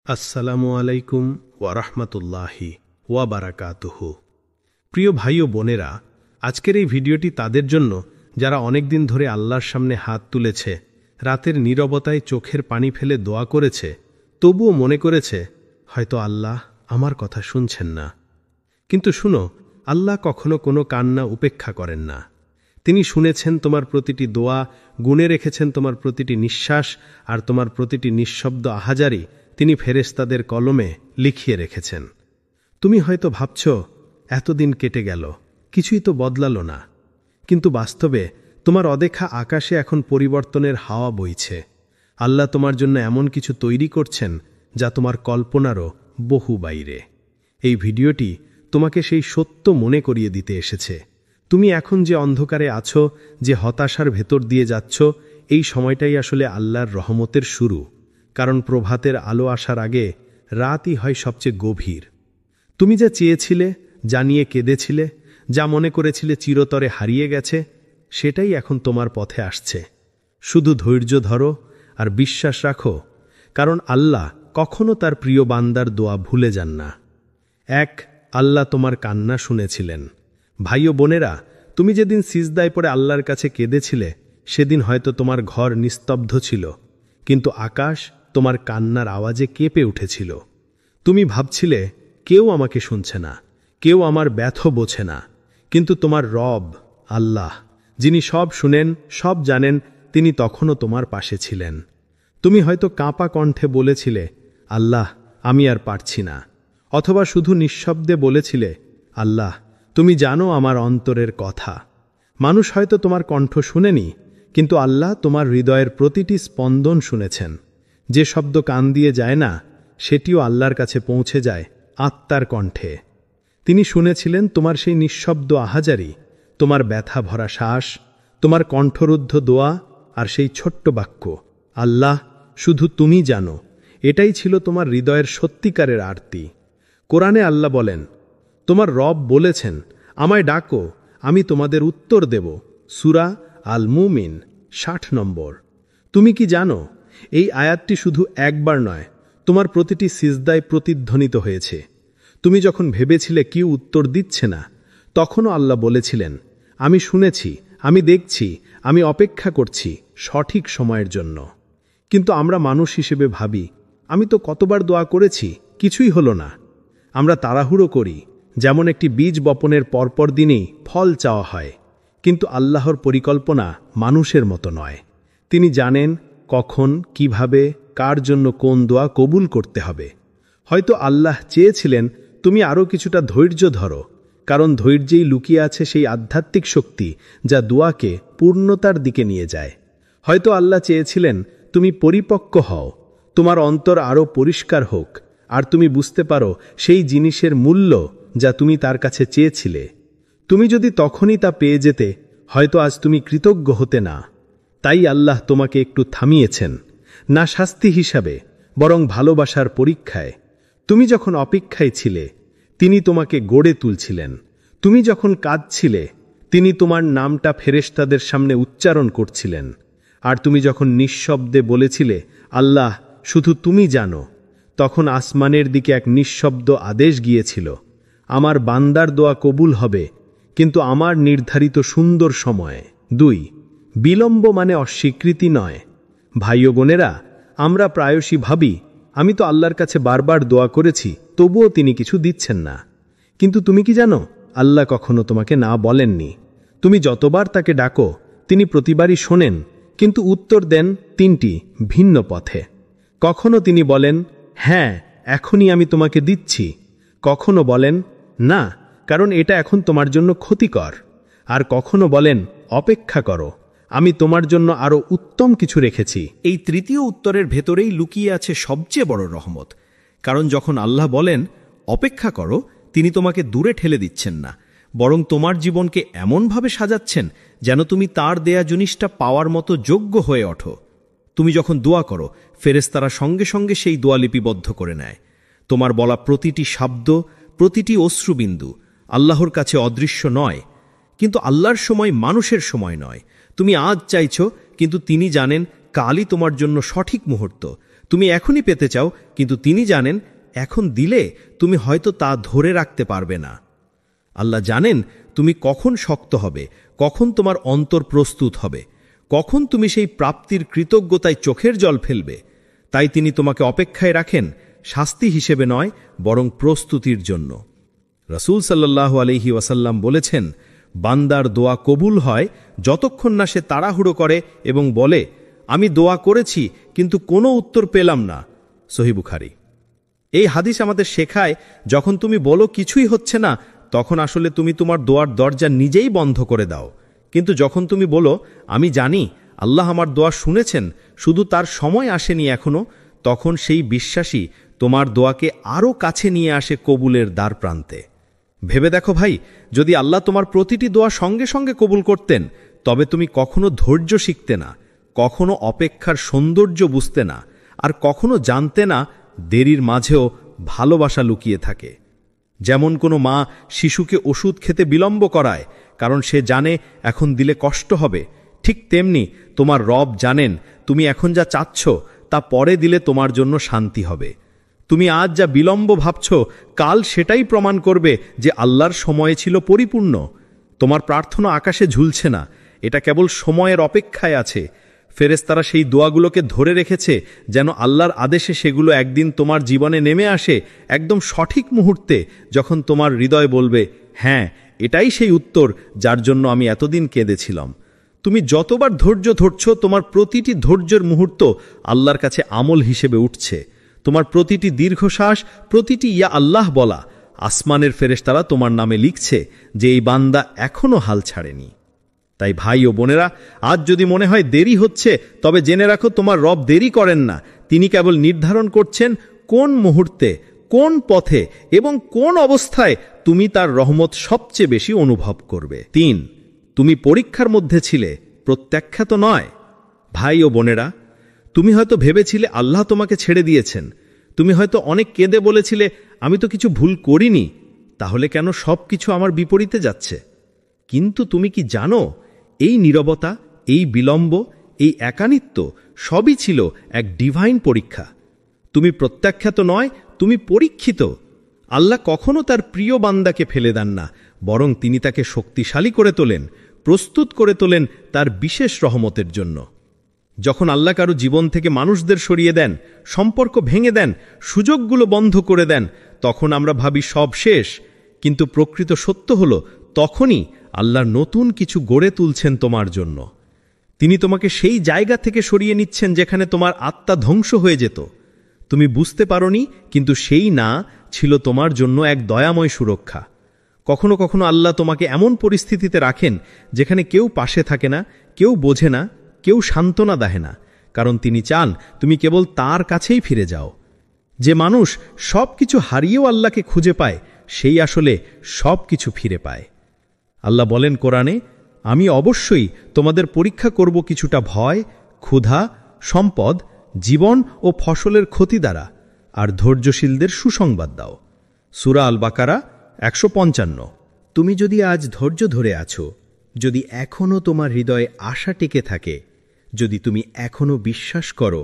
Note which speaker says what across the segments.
Speaker 1: আসসালামু আলাইকুম ওয়ারাহমাতুল্লাহি ওয়াবারাকাতুহু। প্রিয় ভাই ও বোনেরা, আজকের এই ভিডিওটি তাদের জন্য যারা অনেকদিন ধরে আল্লাহর সামনে হাত তুলেছে, রাতের নীরবতায় চোখের পানি ফেলে দোয়া করেছে, তবুও মনে করেছে হয়তো আল্লাহ আমার কথা শুনছেন না। কিন্তু শুনো, আল্লাহ কখনো কোনো কান্না উপেক্ষা করেন না। তিনি শুনেছেন তোমার প্রতিটি দোয়া, গুণে রেখেছেন তোমার প্রতিটি নিঃশ্বাস, আর তোমার প্রতিটি নিঃশব্দ আহাজারি তিনি ফেরেশতাদের কলমে লিখিয়ে রেখেছেন। তুমি হয়তো ভাবছ এতদিন কেটে গেল, কিছুই তো বদলালো না। কিন্তু বাস্তবে তোমার অদেখা আকাশে এখন পরিবর্তনের হাওয়া বইছে। আল্লাহ তোমার জন্য এমন কিছু তৈরি করছেন যা তোমার কল্পনারও বহু বাইরে। এই ভিডিওটি তোমাকে সেই সত্য মনে করিয়ে দিতে এসেছে। তুমি এখন যে অন্ধকারে আছো, যে হতাশার ভেতর দিয়ে যাচ্ছ, এই সময়টাই আসলে আল্লাহর রহমতের শুরু। কারণ প্রভাতের আলো আসার আগে রাতই হয় সবচেয়ে গভীর। তুমি যা চেয়েছিলে, যা নিয়ে কেঁদেছিলে, যা মনে করেছিলে চিরতরে হারিয়ে গেছে, সেটাই এখন তোমার পথে আসছে। শুধু ধৈর্য ধরো আর বিশ্বাস রাখো, কারণ আল্লাহ কখনো তার প্রিয় বান্দার দোয়া ভুলে যান না। আল্লাহ তোমার কান্না শুনেছিলেন। ভাই ও বোনেরা, তুমি যেদিন সিজদায় পড়ে আল্লাহর কাছে কেঁদেছিলে, সেদিন হয়তো তোমার ঘর নিস্তব্ধ ছিল, কিন্তু আকাশ তোমার কান্নার আওয়াজে কেঁপে উঠেছিল। তুমি ভাবছিলে কেউ আমাকে শুনছে না, কেউ আমার ব্যথ বোঝে না, কিন্তু তোমার রব আল্লাহ, যিনি সব শুনেন, সব জানেন, তিনি তখনও তোমার পাশে ছিলেন। তুমি হয়তো কাঁপা কণ্ঠে বলেছিলে, আল্লাহ আমি আর পারছি না, অথবা শুধু নিঃশব্দে বলেছিলে, আল্লাহ তুমি জানো আমার অন্তরের কথা। মানুষ হয়তো তোমার কণ্ঠ শুনেনি, কিন্তু আল্লাহ তোমার হৃদয়ের প্রতিটি স্পন্দন শুনেছেন। যে শব্দ কান দিয়ে যায় না, সেটিও আল্লাহর কাছে পৌঁছে যায় আত্মার কণ্ঠে। তিনি শুনেছিলেন তোমার সেই নিঃশব্দ আহাজারি, তোমার ব্যথা ভরা শ্বাস, তোমার কণ্ঠরুদ্ধ দোয়া, আর সেই ছোট্ট বাক্য, আল্লাহ শুধু তুমি জানো। এটাই ছিল তোমার হৃদয়ের সত্যিকারের আরতি। কোরআনে আল্লাহ বলেন, তোমার রব বলেছেন, আমায় ডাকো, আমি তোমাদের উত্তর দেব। সূরা আল মুমিন ৬০ নম্বর। তুমি কি জানো, এই আয়াতটি শুধু একবার নয়, তোমার প্রতিটি সিজদায় প্রতিধ্বনিত হয়েছে। তুমি যখন ভেবেছিলে কেউ উত্তর দিচ্ছে না, তখনও আল্লাহ বলেছিলেন, আমি শুনেছি, আমি দেখছি, আমি অপেক্ষা করছি সঠিক সময়ের জন্য। কিন্তু আমরা মানুষ হিসেবে ভাবি, আমি তো কতবার দোয়া করেছি, কিছুই হলো না। আমরা তাড়াহুড়ো করি, যেমন একটি বীজ বপনের পরপর দিনেই ফল চাওয়া হয়। কিন্তু আল্লাহর পরিকল্পনা মানুষের মতো নয়। তিনি জানেন কখন, কিভাবে, কার জন্য কোন দোয়া কবুল করতে হবে। হয়তো আল্লাহ চেয়েছিলেন তুমি আরও কিছুটা ধৈর্য ধরো, কারণ ধৈর্যেই লুকিয়ে আছে সেই আধ্যাত্মিক শক্তি যা দোয়াকে পূর্ণতার দিকে নিয়ে যায়। হয়তো আল্লাহ চেয়েছিলেন তুমি পরিপক্ক হও, তোমার অন্তর আরও পরিষ্কার হোক, আর তুমি বুঝতে পারো সেই জিনিসের মূল্য যা তুমি তার কাছে চেয়েছিলে। তুমি যদি তখনই তা পেয়ে যেতে, হয়তো আজ তুমি কৃতজ্ঞ হতে না। তাই আল্লাহ তোমাকে একটু থামিয়েছেন, না শাস্তি হিসাবে, বরং ভালোবাসার পরীক্ষায়। তুমি যখন অপেক্ষায় ছিলে, তিনি তোমাকে গড়ে তুলছিলেন। তুমি যখন কাঁদছিলে, তিনি তোমার নামটা ফেরেশতাদের সামনে উচ্চারণ করছিলেন। আর তুমি যখন নিঃশব্দে বলেছিলে, আল্লাহ শুধু তুমি জানো, তখন আসমানের দিকে এক নিঃশব্দ আদেশ গিয়েছিল, আমার বান্দার দোয়া কবুল হবে, কিন্তু আমার নির্ধারিত সুন্দর সময়ে। বিলম্ব মানে অস্বীকৃতি নয়। ভাই ও বোনেরা, আমরা প্রায়শই ভাবি, আমি তো আল্লাহর কাছে বারবার দোয়া করেছি, তবুও তিনি কিছু দিচ্ছেন না। কিন্তু তুমি কি জানো, আল্লাহ কখনো তোমাকে না বলেননি। তুমি যতবার তাকে ডাকো, তিনি প্রতিবারই শোনেন, কিন্তু উত্তর দেন ৩টি ভিন্ন পথে। কখনো তিনি বলেন, হ্যাঁ এখনই আমি তোমাকে দিচ্ছি। কখনো বলেন, না, কারণ এটা এখন তোমার জন্য ক্ষতিকর। আর কখনো বলেন, অপেক্ষা করো, আমি তোমার জন্য আরও উত্তম কিছু রেখেছি।
Speaker 2: এই তৃতীয় উত্তরের ভেতরেই লুকিয়ে আছে সবচেয়ে বড় রহমত। কারণ যখন আল্লাহ বলেন অপেক্ষা করো, তিনি তোমাকে দূরে ঠেলে দিচ্ছেন না, বরং তোমার জীবনকে এমনভাবে সাজাচ্ছেন যেন তুমি তার দেয়া জিনিসটা পাওয়ার মতো যোগ্য হয়ে ওঠো। তুমি যখন দোয়া করো, ফেরেশতারা সঙ্গে সঙ্গে সেই দোয়া লিপিবদ্ধ করে নেয়। তোমার বলা প্রতিটি শব্দ, প্রতিটি অশ্রুবিন্দু আল্লাহর কাছে অদৃশ্য নয়। কিন্তু আল্লাহর সময় মানুষের সময় নয়। তুমি আজ চাইছো, কিন্তু তিনি জানেন কালই তোমার জন্য সঠিক মুহূর্ত। তুমি এখনই পেতে চাও, কিন্তু তিনি জানেন এখন দিলে তুমি হয়তো তা ধরে রাখতে পারবে না। আল্লাহ জানেন তুমি কখন শক্ত হবে, কখন তোমার অন্তর প্রস্তুত হবে, কখন তুমি সেই প্রাপ্তির কৃতজ্ঞতায় চোখের জল ফেলবে। তাই তিনি তোমাকে অপেক্ষায় রাখেন শাস্তি হিসেবে নয়, বরং প্রস্তুতির জন্য। রাসূল সাল্লাল্লাহু আলাইহি ওয়াসাল্লাম বলেছেন, বান্দার দোয়া কবুল হয় যতক্ষণ না সে তাড়াহুড়ো করে এবং বলে, আমি দোয়া করেছি কিন্তু কোনো উত্তর পেলাম না। সহিহ বুখারী। এই হাদিস আমাদের শেখায়, যখন তুমি বলো কিছুই হচ্ছে না, তখন আসলে তুমি তোমার দোয়ার দরজা নিজেই বন্ধ করে দাও। কিন্তু যখন তুমি বলো, আমি জানি আল্লাহ আমার দোয়া শুনেছেন, শুধু তার সময় আসেনি এখনো, তখন সেই বিশ্বাসী তোমার দোয়াকে আরও কাছে নিয়ে আসে কবুলের দ্বার প্রান্তে। ভেবে দেখো ভাই, যদি আল্লাহ তোমার প্রতিটি দোয়া সঙ্গে সঙ্গে কবুল করতেন, তবে তুমি কখনো ধৈর্য শিখতে না, কখনো অপেক্ষার সৌন্দর্য বুঝতে না, আর কখনো জানতে না দেরির মাঝেও ভালোবাসা লুকিয়ে থাকে। যেমন কোনো মা শিশুকে ওষুধ খেতে বিলম্ব করায়, কারণ সে জানে এখন দিলে কষ্ট হবে, ঠিক তেমনি তোমার রব জানেন তুমি এখন যা চাচ্ছ তা পরে দিলে তোমার জন্য শান্তি হবে। তুমি আজ যা বিলম্ব ভাবছ, কাল সেটাই প্রমাণ করবে যে আল্লাহর সময় ছিল পরিপূর্ণ। তোমার প্রার্থনা আকাশে ঝুলছে না, এটা কেবল সময়ের অপেক্ষায় আছে। ফেরেশতারা সেই দোয়াগুলোকে ধরে রেখেছে, যেন আল্লাহর আদেশে সেগুলো একদিন তোমার জীবনে নেমে আসে, একদম সঠিক মুহূর্তে, যখন তোমার হৃদয় বলবে, হ্যাঁ, এটাই সেই উত্তর যার জন্য আমি এতদিন কেঁদেছিলাম। তুমি যতবার ধৈর্য ধরছ, তোমার প্রতিটি ধৈর্যের মুহূর্ত আল্লাহর কাছে আমল হিসেবে উঠছে। তোমার প্রতিটি দীর্ঘশ্বাস, প্রতিটি ইয়া আল্লাহ বলা, আসমানের ফেরেশতারা তোমার নামে লিখছে যে এই বান্দা এখনো হাল ছাড়েনি। তাই ভাই ও বোনেরা, আজ যদি মনে হয় দেরি হচ্ছে, তবে জেনে রাখো তোমার রব দেরি করেন না। তিনি কেবল নির্ধারণ করছেন কোন মুহূর্তে, কোন পথে এবং কোন অবস্থায় তুমি তার রহমত সবচেয়ে বেশি অনুভব করবে। ৩. তুমি পরীক্ষার মধ্যে ছিলে, প্রত্যাখ্যাত নয়। ভাই ও বোনেরা, তুমি হয়তো ভেবেছিলে আল্লাহ তোমাকে ছেড়ে দিয়েছেন। তুমি হয়তো অনেক কেঁদে বলেছিলে, আমি তো কিছু ভুল করিনি, তাহলে কেন সব কিছু আমার বিপরীতে যাচ্ছে? কিন্তু তুমি কি জানো, এই নীরবতা, এই বিলম্ব, এই একানিত্ব সবই ছিল এক ডিভাইন পরীক্ষা। তুমি প্রত্যাখ্যাত নয়, তুমি পরীক্ষিত। আল্লাহ কখনো তার প্রিয় বান্দাকে ফেলে দেন না, বরং তিনি তাকে শক্তিশালী করে তোলেন, প্রস্তুত করে তোলেন তার বিশেষ রহমতের জন্য। যখন আল্লাহ কারো জীবন থেকে মানুষদের সরিয়ে দেন, সম্পর্ক ভেঙে দেন, সুযোগগুলো বন্ধ করে দেন, তখন আমরা ভাবি সব শেষ। কিন্তু প্রকৃত সত্য হল, তখনই আল্লাহ নতুন কিছু গড়ে তুলছেন তোমার জন্য। তিনি তোমাকে সেই জায়গা থেকে সরিয়ে নিচ্ছেন যেখানে তোমার আত্মা ধ্বংস হয়ে যেত। তুমি বুঝতে পারোনি, কিন্তু সেই না ছিল তোমার জন্য এক দয়াময় সুরক্ষা। কখনো কখনো আল্লাহ তোমাকে এমন পরিস্থিতিতে রাখেন যেখানে কেউ পাশে থাকে না, কেউ বোঝে না, কেউ সান্ত্বনা দেয় না, কারণ তিনি চান তুমি কেবল তার কাছেই ফিরে যাও। যে মানুষ সব কিছু হারিয়েও আল্লাহকে খুঁজে পায়, সেই আসলে সব কিছু ফিরে পায়। আল্লাহ বলেন কোরআনে, আমি অবশ্যই তোমাদের পরীক্ষা করব কিছুটা ভয়, ক্ষুধা, সম্পদ, জীবন ও ফসলের ক্ষতি দ্বারা, আর ধৈর্যশীলদের সুসংবাদ দাও। সূরা আল বাকারা ১৫৫। তুমি যদি আজ ধৈর্য ধরে আছো, যদি এখনও তোমার হৃদয়ে আশা টিকে থাকে, যদি তুমি এখনও বিশ্বাস করো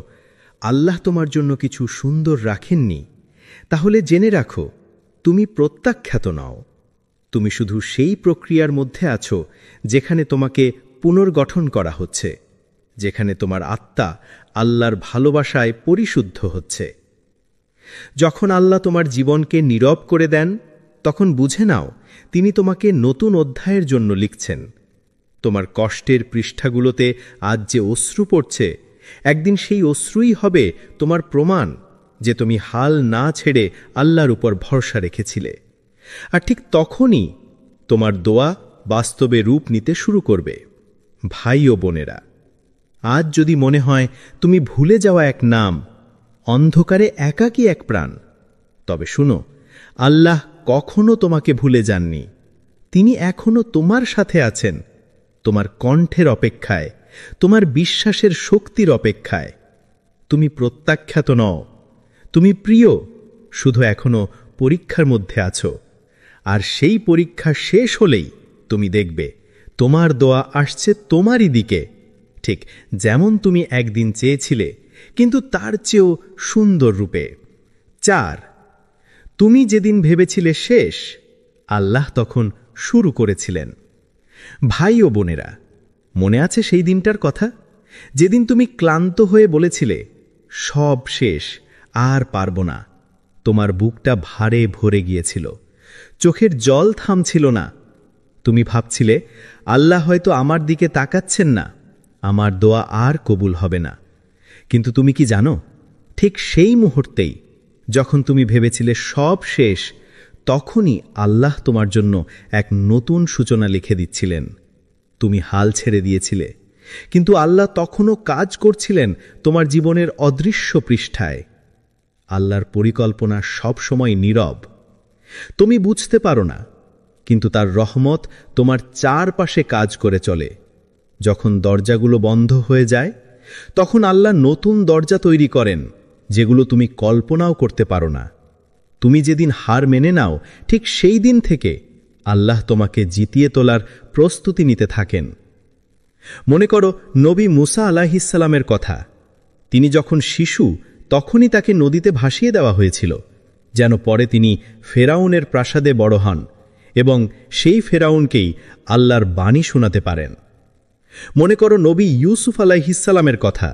Speaker 2: আল্লাহ তোমার জন্য কিছু সুন্দর রাখেননি, তাহলে জেনে রাখো তুমি প্রত্যাখ্যাত নও। তুমি শুধু সেই প্রক্রিয়ার মধ্যে আছো যেখানে তোমাকে পুনর্গঠন করা হচ্ছে, যেখানে তোমার আত্মা আল্লাহর ভালোবাসায় পরিশুদ্ধ হচ্ছে। যখন আল্লাহ তোমার জীবনকে নীরব করে দেন, তখন বুঝে নাও তিনি তোমাকে নতুন অধ্যায়ের জন্য লিখছেন। তোমার কষ্টের পৃষ্ঠাগুলোতে আজ যে অশ্রু পড়ছে, একদিন সেই অশ্রুই হবে তোমার প্রমাণ যে তুমি হাল না ছেড়ে আল্লাহর উপর ভরসা রেখেছিলে। আর ঠিক তখনই তোমার দোয়া বাস্তবে রূপ নিতে শুরু করবে। ভাই ও বোনেরা, আজ যদি মনে হয় তুমি ভুলে যাওয়া এক নাম, অন্ধকারে একাকী এক প্রাণ, তবে শুনো, আল্লাহ কখনো তোমাকে ভুলে যাননি। তিনি এখনো তোমার সাথে আছেন, তোমার কণ্ঠের অপেক্ষায়, তোমার বিশ্বাসের শক্তির অপেক্ষায়। তুমি প্রত্যাখ্যাত নও, তুমি প্রিয়, শুধু এখনো পরীক্ষার মধ্যে আছো। আর সেই পরীক্ষা শেষ হলেই তুমি দেখবে তোমার দোয়া আসছে তোমারই দিকে, ঠিক যেমন তুমি একদিন চেয়েছিলে, কিন্তু তার চেয়েও সুন্দর রূপে। 4 তুমি যেদিন ভেবেছিলে শেষ, আল্লাহ তখন শুরু করেছিলেন। ভাই ও বোনেরা, মনে আছে সেই দিনটার কথা, যেদিন তুমি ক্লান্ত হয়ে বলেছিলে সব শেষ, আর পারব না। তোমার বুকটা ভারে ভরে গিয়েছিল, চোখের জল থামছিল না। তুমি ভাবছিলে আল্লাহ হয়তো আমার দিকে তাকাচ্ছেন না, আমার দোয়া আর কবুল হবে না। কিন্তু তুমি কি জানো, ঠিক সেই মুহূর্তেই যখন তুমি ভেবেছিলে সব শেষ, তখনই আল্লাহ তোমার জন্য এক নতুন সূচনা লিখে দিচ্ছিলেন। তুমি হাল ছেড়ে দিয়েছিলে, কিন্তু আল্লাহ তখনও কাজ করছিলেন তোমার জীবনের অদৃশ্য পৃষ্ঠায়। আল্লাহর পরিকল্পনা সবসময় নীরব। তুমি বুঝতে পারো না, কিন্তু তার রহমত তোমার চারপাশে কাজ করে চলে। যখন দরজাগুলো বন্ধ হয়ে যায়, তখন আল্লাহ নতুন দরজা তৈরি করেন, যেগুলো তুমি কল্পনাও করতে পারো না। তুমি যেদিন হার মেনে নাও, ঠিক সেই দিন থেকে আল্লাহ তোমাকে জিতিয়ে তোলার প্রস্তুতি নিতে থাকেন। মনে করো নবী মুসা আলাইহিসসালামের কথা। তিনি যখন শিশু, তখনই তাকে নদীতে ভাসিয়ে দেওয়া হয়েছিল, যেন পরে তিনি ফেরাউনের প্রাসাদে বড় হন এবং সেই ফেরাউনকেই আল্লাহর বাণী শোনাতে পারেন। মনে করো নবী ইউসুফ আলাইহিসসালামের কথা।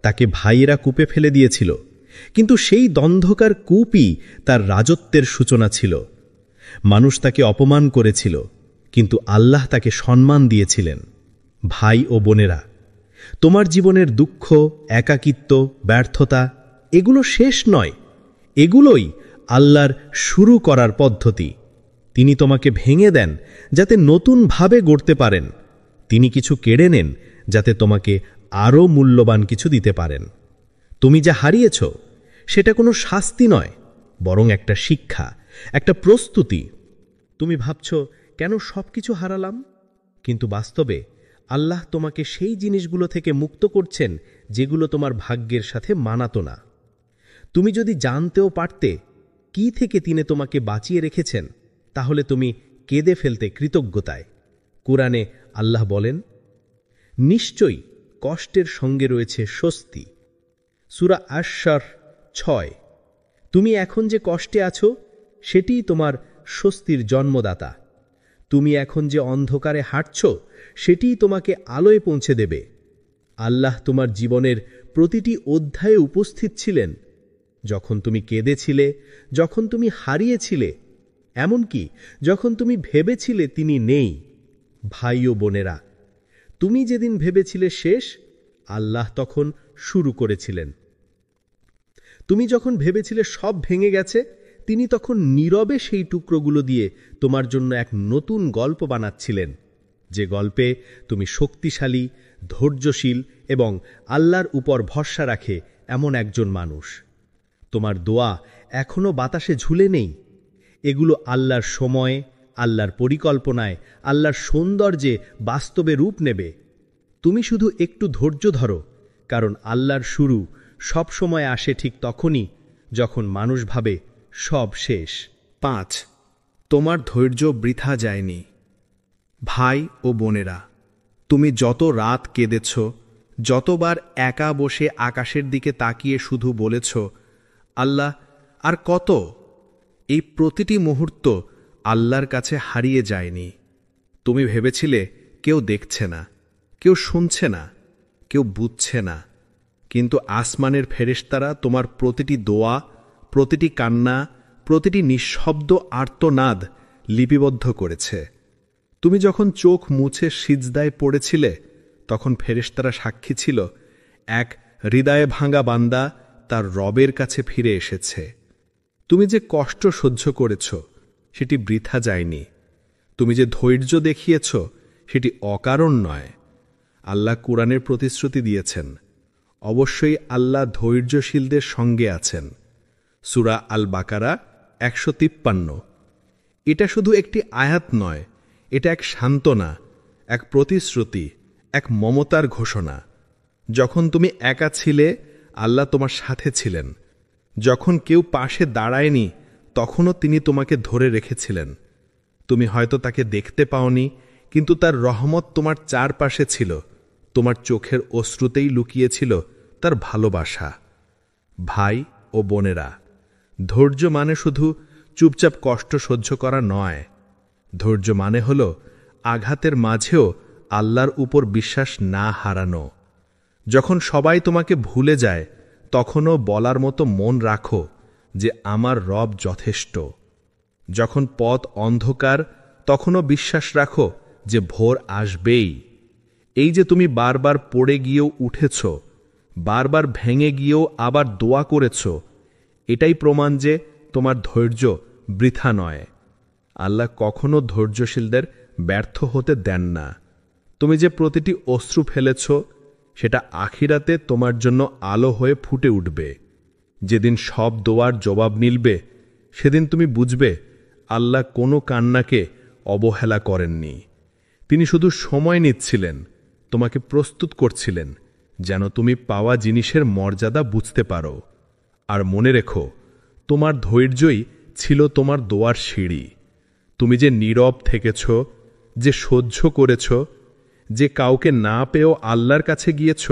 Speaker 2: তাকে ভাইয়েরা কূপে ফেলে দিয়েছিল, কিন্তু সেই দ্বন্দ্বকার কূপই তার রাজত্বের সূচনা ছিল। মানুষ তাকে অপমান করেছিল, কিন্তু আল্লাহ তাকে সম্মান দিয়েছিলেন। ভাই ও বোনেরা, তোমার জীবনের দুঃখ, একাকিত্ব, ব্যর্থতা এগুলো শেষ নয়, এগুলোই আল্লাহর শুরু করার পদ্ধতি। তিনি তোমাকে ভেঙে দেন যাতে নতুনভাবে গড়তে পারেন। তিনি কিছু কেড়ে নেন যাতে তোমাকে আরও মূল্যবান কিছু দিতে পারেন। তুমি যা হারিয়েছ, সেটা কোনো শাস্তি নয়, বরং একটা শিক্ষা, একটা প্রস্তুতি। তুমি ভাবছ কেন সবকিছু হারালাম, কিন্তু বাস্তবে আল্লাহ তোমাকে সেই জিনিসগুলো থেকে মুক্ত করছেন যেগুলো তোমার ভাগ্যের সাথে মানাতো না। তুমি যদি জানতেও পারতে কি থেকে তিনি তোমাকে বাঁচিয়ে রেখেছেন, তাহলে তুমি কেঁদে ফেলতে কৃতজ্ঞতায়। কুরআনে আল্লাহ বলেন, নিশ্চয়ই কষ্টের সঙ্গে রয়েছে স্বস্তি। সূরা আশ-শার 6। তুমি এখন যে কষ্টে আছো, সেটিই তোমার স্বস্তির জন্মদাতা। তুমি এখন যে অন্ধকারে হাঁটছ, সেটিই তোমাকে আলোয় পৌঁছে দেবে। আল্লাহ তোমার জীবনের প্রতিটি অধ্যায়ে উপস্থিত ছিলেন, যখন তুমি কেঁদেছিলে, যখন তুমি হারিয়েছিলে, এমনকি যখন তুমি ভেবেছিলে তিনি নেই। ভাই ও বোনেরা, তুমি যেদিন ভেবেছিলে শেষ, আল্লাহ তখন শুরু করেছিলেন। তুমি যখন ভেবেছিলে সব ভেঙে গেছে, তিনি তখন নীরবে সেই টুকরোগুলো দিয়ে তোমার জন্য এক নতুন গল্প বানাচ্ছিলেন, যে গল্পে তুমি শক্তিশালী, ধৈর্যশীল এবং আল্লাহর উপর ভরসা রাখে এমন একজন মানুষ। তোমার দোয়া এখনো বাতাসে ঝুলে নেই। এগুলো আল্লাহর সময়ে, আল্লাহর পরিকল্পনায়, আল্লাহর সৌন্দর্যে বাস্তবে রূপ নেবে। তুমি শুধু একটু ধৈর্য ধরো, কারণ আল্লাহর শুরু সব সময় আসে ঠিক তখনই যখন মানুষ ভাবে সব শেষ।
Speaker 1: 5 তোমার ধৈর্য বৃথা যায়নি। ভাই ও বোনেরা, তুমি যত রাত কেঁদেছ, যতবার একা বসে আকাশের দিকে তাকিয়ে শুধু বলেছ, আল্লাহ আর কত, এই প্রতিটি মুহূর্ত আল্লাহর কাছে হারিয়ে যায়নি। তুমি ভেবেছিলে কেউ দেখছে না, কেউ শুনছে না, কেউ বুঝছে না, কিন্তু আসমানের ফেরেশতারা তোমার প্রতিটি দোয়া, প্রতিটি কান্না, প্রতিটি নিঃশব্দ আর্তনাদ লিপিবদ্ধ করেছে। তুমি যখন চোখ মুছে সিজদায় পড়েছিলে, তখন ফেরেশতারা সাক্ষী ছিল এক হৃদয়ে ভাঙা বান্দা তার রবের কাছে ফিরে এসেছে। তুমি যে কষ্ট সহ্য করেছ, সেটি বৃথা যায়নি। তুমি যে ধৈর্য দেখিয়েছ, সেটি অকারণ নয়। আল্লাহ কুরআনের প্রতিশ্রুতি দিয়েছেন, অবশ্যই আল্লাহ ধৈর্যশীলদের সঙ্গে আছেন। সূরা আল বাকারা 153। এটা শুধু একটি আয়াত নয়, এটা এক সান্ত্বনা, এক প্রতিশ্রুতি, এক মমতার ঘোষণা। যখন তুমি একা ছিলে, আল্লাহ তোমার সাথে ছিলেন। যখন কেউ পাশে দাঁড়ায়নি, তখনও তিনি তোমাকে ধরে রেখেছিলেন। তুমি হয়তো তাকে দেখতে পাওনি, কিন্তু তার রহমত তোমার চারপাশে ছিল। তোমার চোখের অশ্রুতেই লুকিয়েছিল তার ভালোবাসা। ভাই ও বোনেরা, ধৈর্য মানে শুধু চুপচাপ কষ্ট সহ্য করা নয়। ধৈর্য মানে হল আঘাতের মাঝেও আল্লাহর উপর বিশ্বাস না হারানো। যখন সবাই তোমাকে ভুলে যায় তখনও বলার মতো মন রাখো যে আমার রব যথেষ্ট। যখন পথ অন্ধকার তখনও বিশ্বাস রাখো যে ভোর আসবেই। এই যে তুমি বারবার পড়ে গিয়েও উঠেছ, বারবার ভেঙে গিয়েও আবার দোয়া করেছ, এটাই প্রমাণ যে তোমার ধৈর্য বৃথা নয়। আল্লাহ কখনো ধৈর্যশীলদের ব্যর্থ হতে দেন না। তুমি যে প্রতিটি অশ্রু ফেলেছ সেটা আখিরাতে তোমার জন্য আলো হয়ে ফুটে উঠবে। যেদিন সব দোয়ার জবাব মিলবে সেদিন তুমি বুঝবে আল্লাহ কোনো কান্নাকে অবহেলা করেননি। তিনি শুধু সময় নিচ্ছিলেন, তোমাকে প্রস্তুত করছিলেন যেন তুমি পাওয়া জিনিসের মর্যাদা বুঝতে পারো। আর মনে রেখো, তোমার ধৈর্যই ছিল তোমার দোয়ার সিঁড়ি। তুমি যে নীরব থেকেছ, যে সহ্য করেছ, যে কাউকে না পেয়েও আল্লাহর কাছে গিয়েছ,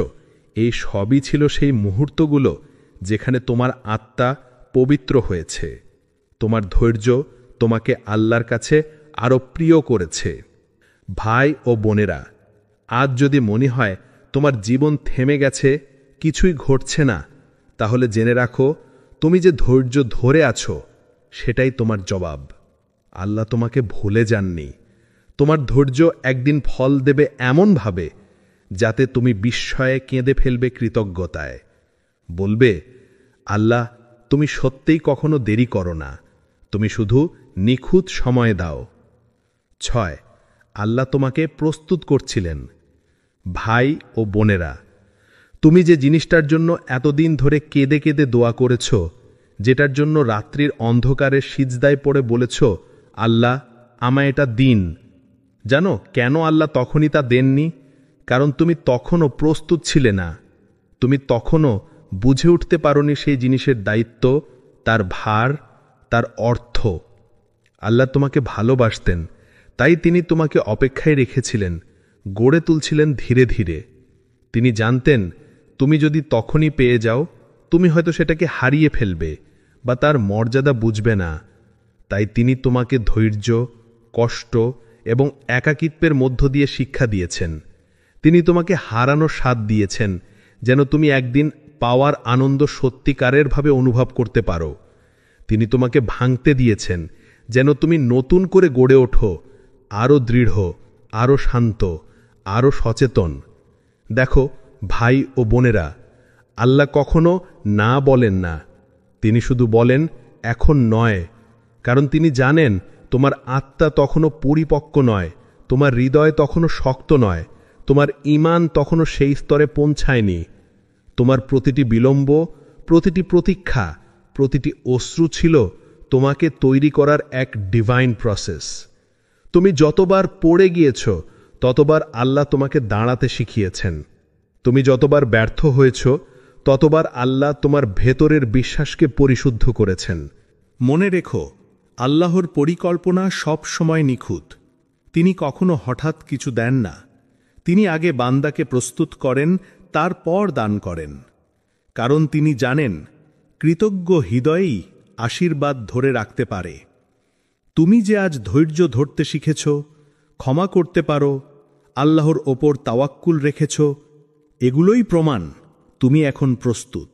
Speaker 1: এই সবই ছিল সেই মুহূর্তগুলো যেখানে তোমার আত্মা পবিত্র হয়েছে। তোমার ধৈর্য তোমাকে আল্লাহর কাছে আরও প্রিয় করেছে। ভাই ও বোনেরা, আজ যদি মনে হয় তোমার জীবন থেমে গেছে, কিছুই ঘটছে না, তাহলে জেনে রাখো তুমি যে ধৈর্য ধরে আছো সেটাই তোমার জবাব। আল্লাহ তোমাকে ভুলে যাননি। তোমার ধৈর্য একদিন ফল দেবে এমনভাবে যাতে তুমি বিস্ময়ে কেঁদে ফেলবে কৃতজ্ঞতায়। বলবে, আল্লাহ তুমি সত্যিই কখনো দেরি করো না, তুমি শুধু নিখুঁত সময় দাও। 6. আল্লাহ তোমাকে প্রস্তুত করছিলেন। ভাই ও বোনেরা, তুমি যে জিনিসটার জন্য এতদিন ধরে কেঁদে কেঁদে দোয়া করেছ, যেটার জন্য রাত্রির অন্ধকারে সিজদায় পড়ে বলেছ, আল্লাহ আমায় এটা দিন, জানো কেন আল্লাহ তখনই তা দেননি? কারণ তুমি তখনও প্রস্তুত ছিলে না। তুমি তখনও বুঝে উঠতে পারোনি সেই জিনিসের দায়িত্ব, তার ভার, তার অর্থ। আল্লাহ তোমাকে ভালোবাসতেন, তাই তিনি তোমাকে অপেক্ষায় রেখেছিলেন, গড়ে তুলছিলেন ধীরে ধীরে। তিনি জানতেন তুমি যদি তখনই পেয়ে যাও, তুমি হয়তো সেটাকে হারিয়ে ফেলবে বা তার মর্যাদা বুঝবে না। তাই তিনি তোমাকে ধৈর্য, কষ্ট এবং একাকিত্বের মধ্য দিয়ে শিক্ষা দিয়েছেন। তিনি তোমাকে হারানোর স্বাদ দিয়েছেন যেন তুমি একদিন পাওয়ার আনন্দ সত্যিকারেরভাবে অনুভব করতে পারো। তিনি তোমাকে ভাঙতে দিয়েছেন যেন তুমি নতুন করে গড়ে ওঠো, আরও দৃঢ়, আরও শান্ত, আরও সচেতন। দেখো ভাই ও বোনেরা, আল্লাহ কখনো না বলেন না। তিনি শুধু বলেন এখন নয়, কারণ তিনি জানেন তোমার আত্মা তখনও পরিপক্ক নয়, তোমার হৃদয় তখনও শক্ত নয়, তোমার ঈমান তখনও সেই স্তরে পৌঁছায়নি। তোমার প্রতিটি বিলম্ব, প্রতিটি প্রতীক্ষা, প্রতিটি অশ্রু ছিল তোমাকে তৈরি করার এক ডিভাইন প্রসেস। তুমি যতবার পড়ে গিয়েছ ততবার আল্লাহ তোমাকে দাঁড়াতে শিখিয়েছেন। তুমি যতবার ব্যর্থ হয়েছ ততবার আল্লাহ তোমার ভেতরের বিশ্বাসকে পরিশুদ্ধ করেছেন।
Speaker 2: মনে রেখো, আল্লাহর পরিকল্পনা সব সময় নিখুঁত। তিনি কখনো হঠাৎ কিছু দেন না। তিনি আগে বান্দাকে প্রস্তুত করেন, তারপর দান করেন। কারণ তিনি জানেন কৃতজ্ঞ হৃদয়েই আশীর্বাদ ধরে রাখতে পারে। তুমি যে আজ ধৈর্য ধরতে শিখেছ, ক্ষমা করতে পারো, আল্লাহর ওপর তাওয়াক্কুল রেখেছ, এগুলোই প্রমাণ তুমি এখন প্রস্তুত।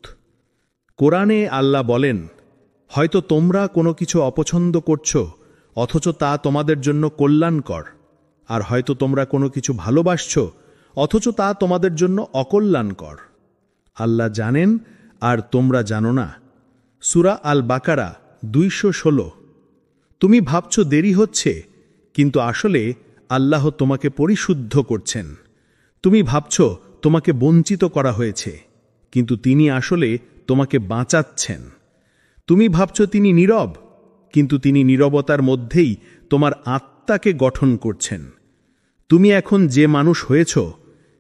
Speaker 2: কোরআনে আল্লাহ বলেন, হয়তো তোমরা কোনো কিছু অপছন্দ করছো অথচ তা তোমাদের জন্য কল্যাণকর, আর হয়তো তোমরা কোনো কিছু ভালোবাসছো অথচ তা তোমাদের জন্য অকল্যাণকর। আল্লাহ জানেন আর তোমরা জানো না। সূরা আল বাকারা 216। তুমি ভাবছো দেরি হচ্ছে, কিন্তু আসলে আল্লাহ তোমাকে পরিশুদ্ধ করছেন। তুমি ভাবছো তোমাকে বঞ্চিত করা হয়েছে, কিন্তু তিনি আসলে তোমাকে বাঁচাচ্ছেন। তুমি ভাবছো তিনি নীরব, কিন্তু তিনি নীরবতার মধ্যেই তোমার আত্মাকে গঠন করছেন। তুমি এখন যে মানুষ হয়েছ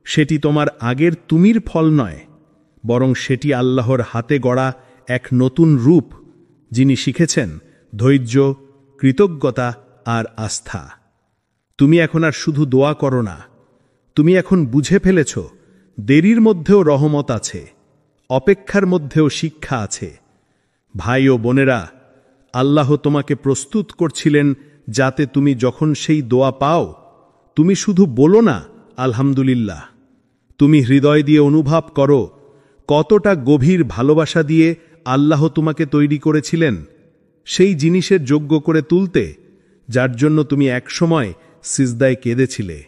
Speaker 2: সেটি তোমার আগের তুমির ফল নয়, বরং সেটি আল্লাহর হাতে গড়া এক নতুন রূপ, যিনি শিখেছেন ধৈর্য, কৃতজ্ঞতা আর আস্থা। তুমি এখন আর শুধু দোয়া করো না, তুমি এখন বুঝে ফেলেছ দেরির মধ্যেও রহমত আছে,
Speaker 1: অপেক্ষার মধ্যেও শিক্ষা আছে। ভাই ও বোনেরা, আল্লাহ তোমাকে প্রস্তুত করছিলেন যাতে তুমি যখন সেই দোয়া পাও, তুমি শুধু বলো না আলহামদুলিল্লাহ, তুমি হৃদয় দিয়ে অনুভব করো কতটা গভীর ভালোবাসা দিয়ে আল্লাহ তোমাকে তৈরি করেছিলেন সেই জিনিসের যোগ্য করে তুলতে, যার জন্য তুমি একসময় সিজদায় কেঁদেছিলে।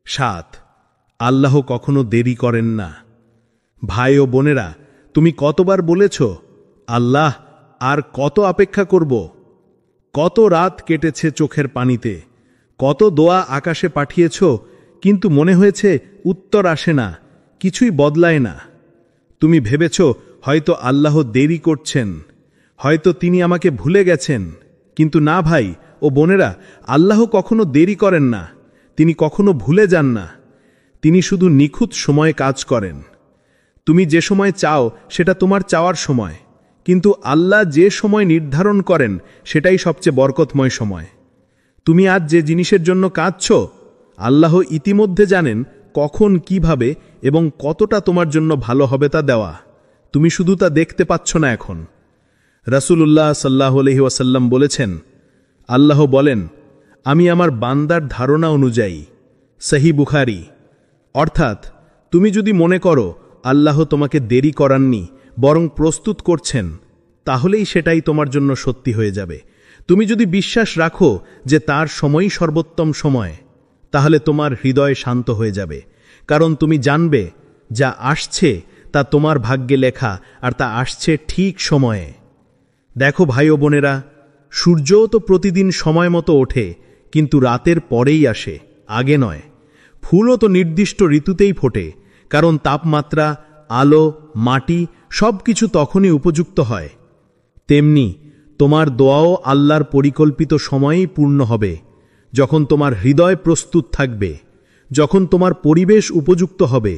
Speaker 1: 7, আল্লাহ কখনো দেরি করেন না। ভাই ও বোনেরা, তুমি কতবার বলেছ, আল্লাহ আর কত অপেক্ষা করব? কত রাত কেটেছে চোখের পানিতে, কত দোয়া আকাশে পাঠিয়েছ, কিন্তু মনে হয়েছে উত্তর আসে না, কিছুই বদলায় না। তুমি ভেবেছ হয়তো আল্লাহ দেরি করছেন, হয়তো তিনি আমাকে ভুলে গেছেন। কিন্তু না ভাই ও বোনেরা, আল্লাহ কখনো দেরি করেন না, তিনি কখনো ভুলে যান না। তিনি শুধু নিখুঁত সময়ে কাজ করেন। তুমি যে সময় চাও সেটা তোমার চাওয়ার সময়, কিন্তু আল্লাহ যে সময় নির্ধারণ করেন সেটাই সবচেয়ে বরকতময় সময়। তুমি আজ যে জিনিসের জন্য কাঁদছ, আল্লাহ ইতিমধ্যে জানেন কখন, কিভাবে এবং কতটা তোমার জন্য ভালো হবে তা দেওয়া। তুমি শুধু তা দেখতে পাচ্ছ না এখন। রাসূলুল্লাহ সাল্লাল্লাহু আলাইহি ওয়াসাল্লাম বলেছেন, আল্লাহ বলেন, আমি আমার বান্দার ধারণা অনুযায়ী। সহিহ বুখারী। অর্থাৎ তুমি যদি মনে করো আল্লাহ তোমাকে দেরি করাননি, বরং প্রস্তুত করছেন, তাহলেই সেটাই তোমার জন্য সত্যি হয়ে যাবে। তুমি যদি বিশ্বাস রাখো যে তার সময়ই সর্বোত্তম সময়, তাহলে তোমার হৃদয় শান্ত হয়ে যাবে, কারণ তুমি জানবে যা আসছে তা তোমার ভাগ্যে লেখা, আর তা আসছে ঠিক সময়ে। দেখো ভাই ও বোনেরা, সূর্যও তো প্রতিদিন সময় মতো ওঠে, কিন্তু রাতের পরেই আসে, আগে নয়। ফুলও তো নির্দিষ্ট ঋতুতেই ফোটে, কারণ তাপমাত্রা, আলো, মাটি সবকিছু তখনই উপযুক্ত হয়। তেমনি তোমার দোয়াও আল্লাহর পরিকল্পিত সময়েই পূর্ণ হবে, যখন তোমার হৃদয় প্রস্তুত থাকবে, যখন তোমার পরিবেশ উপযুক্ত হবে,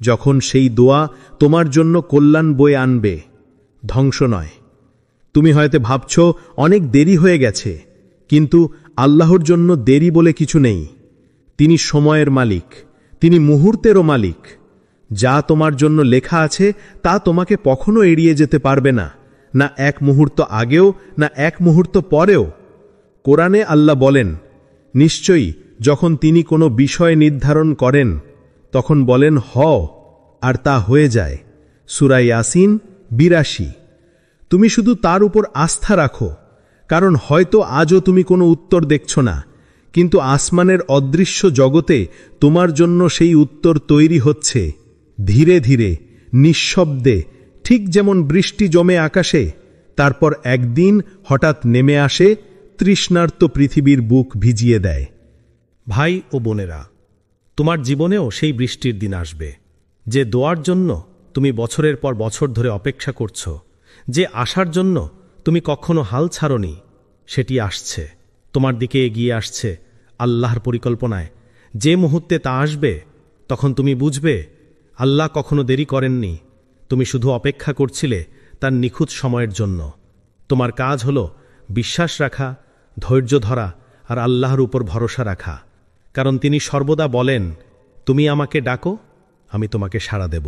Speaker 1: যখন সেই দোয়া তোমার জন্য কল্যাণ বয়ে আনবে, ধ্বংস নয়। তুমি হয়তো ভাবছ অনেক দেরি হয়ে গেছে, কিন্তু আল্লাহর জন্য দেরি বলে কিছু নেই। তিনি সময়ের মালিক, তিনি মুহূর্তেরও মালিক। যা তোমার জন্য লেখা আছে তা তোমাকে কখনো এড়িয়ে যেতে পারবে না, না এক মুহূর্ত আগেও, না এক মুহূর্ত পরেও। কোরআনে আল্লাহ বলেন, নিশ্চয়ই যখন তিনি কোনো বিষয় নির্ধারণ করেন তখন বলেন হও, আর তা হয়ে যায়। সূরা ইয়াসিন ৮২। তুমি শুধু তার উপর আস্থা রাখো, কারণ হয়তো আজও তুমি কোনো উত্তর দেখছ না, কিন্তু আসমানের অদৃশ্য জগতে তোমার জন্য সেই উত্তর তৈরি হচ্ছে, ধীরে ধীরে, নিঃশব্দে, ঠিক যেমন বৃষ্টি জমে আকাশে, তারপর একদিন হঠাৎ নেমে আসে, তৃষ্ণার্ত পৃথিবীর বুক ভিজিয়ে দেয়।
Speaker 2: ভাই ও বোনেরা, তোমার জীবনেও সেই বৃষ্টির দিন আসবে, যে দোয়ার জন্য তুমি বছরের পর বছর ধরে অপেক্ষা করছ, যে আশার জন্য তুমি কখনো হাল ছাড়নি, সেটি আসছে, তোমার দিকে এগিয়ে আসছে আল্লাহর পরিকল্পনায়। যে মুহূর্তে তা আসবে, তখন তুমি বুঝবে আল্লাহ কখনো দেরি করেননি, তুমি শুধু অপেক্ষা করছিলে তার নিখুঁত সময়ের জন্য। তোমার কাজ হলো বিশ্বাস রাখা, ধৈর্য ধরা আর আল্লাহর উপর ভরসা রাখা, কারণ তিনি সর্বদা বলেন, তুমি আমাকে ডাকো, আমি তোমাকে সাড়া দেব।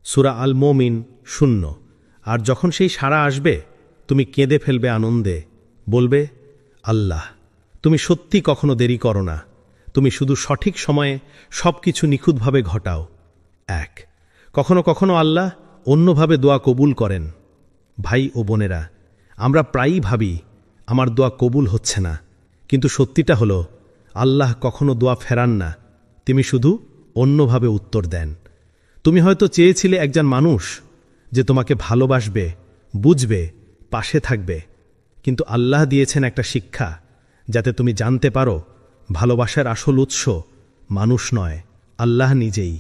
Speaker 2: সূরা আল মুমিন 0। আর যখন সেই সাড়া আসবে, তুমি কেঁদে ফেলবে আনন্দে, বলবে, আল্লাহ, তুমি সত্যি কখনো দেরি করো না, তুমি শুধু সঠিক সময়ে সবকিছু নিখুঁতভাবে ঘটাও। কখনো কখনো আল্লাহ অন্যভাবে দোয়া কবুল করেন। ভাই ও বোনেরা, আমরা প্রায়ই ভাবি আমার দোয়া কবুল হচ্ছে না, কিন্তু সত্যিটা হলো আল্লাহ কখনো দোয়া ফেরান না, তিনি শুধু অন্যভাবে উত্তর দেন। তুমি হয়তো চেয়েছিলে একজন মানুষ যে তোমাকে ভালোবাসবে, বুঝবে, পাশে থাকবে, কিন্তু আল্লাহ দিয়েছেন একটা শিক্ষা, যাতে তুমি জানতে পারো ভালোবাসার আসল উৎস মানুষ নয়, আল্লাহ নিজেই।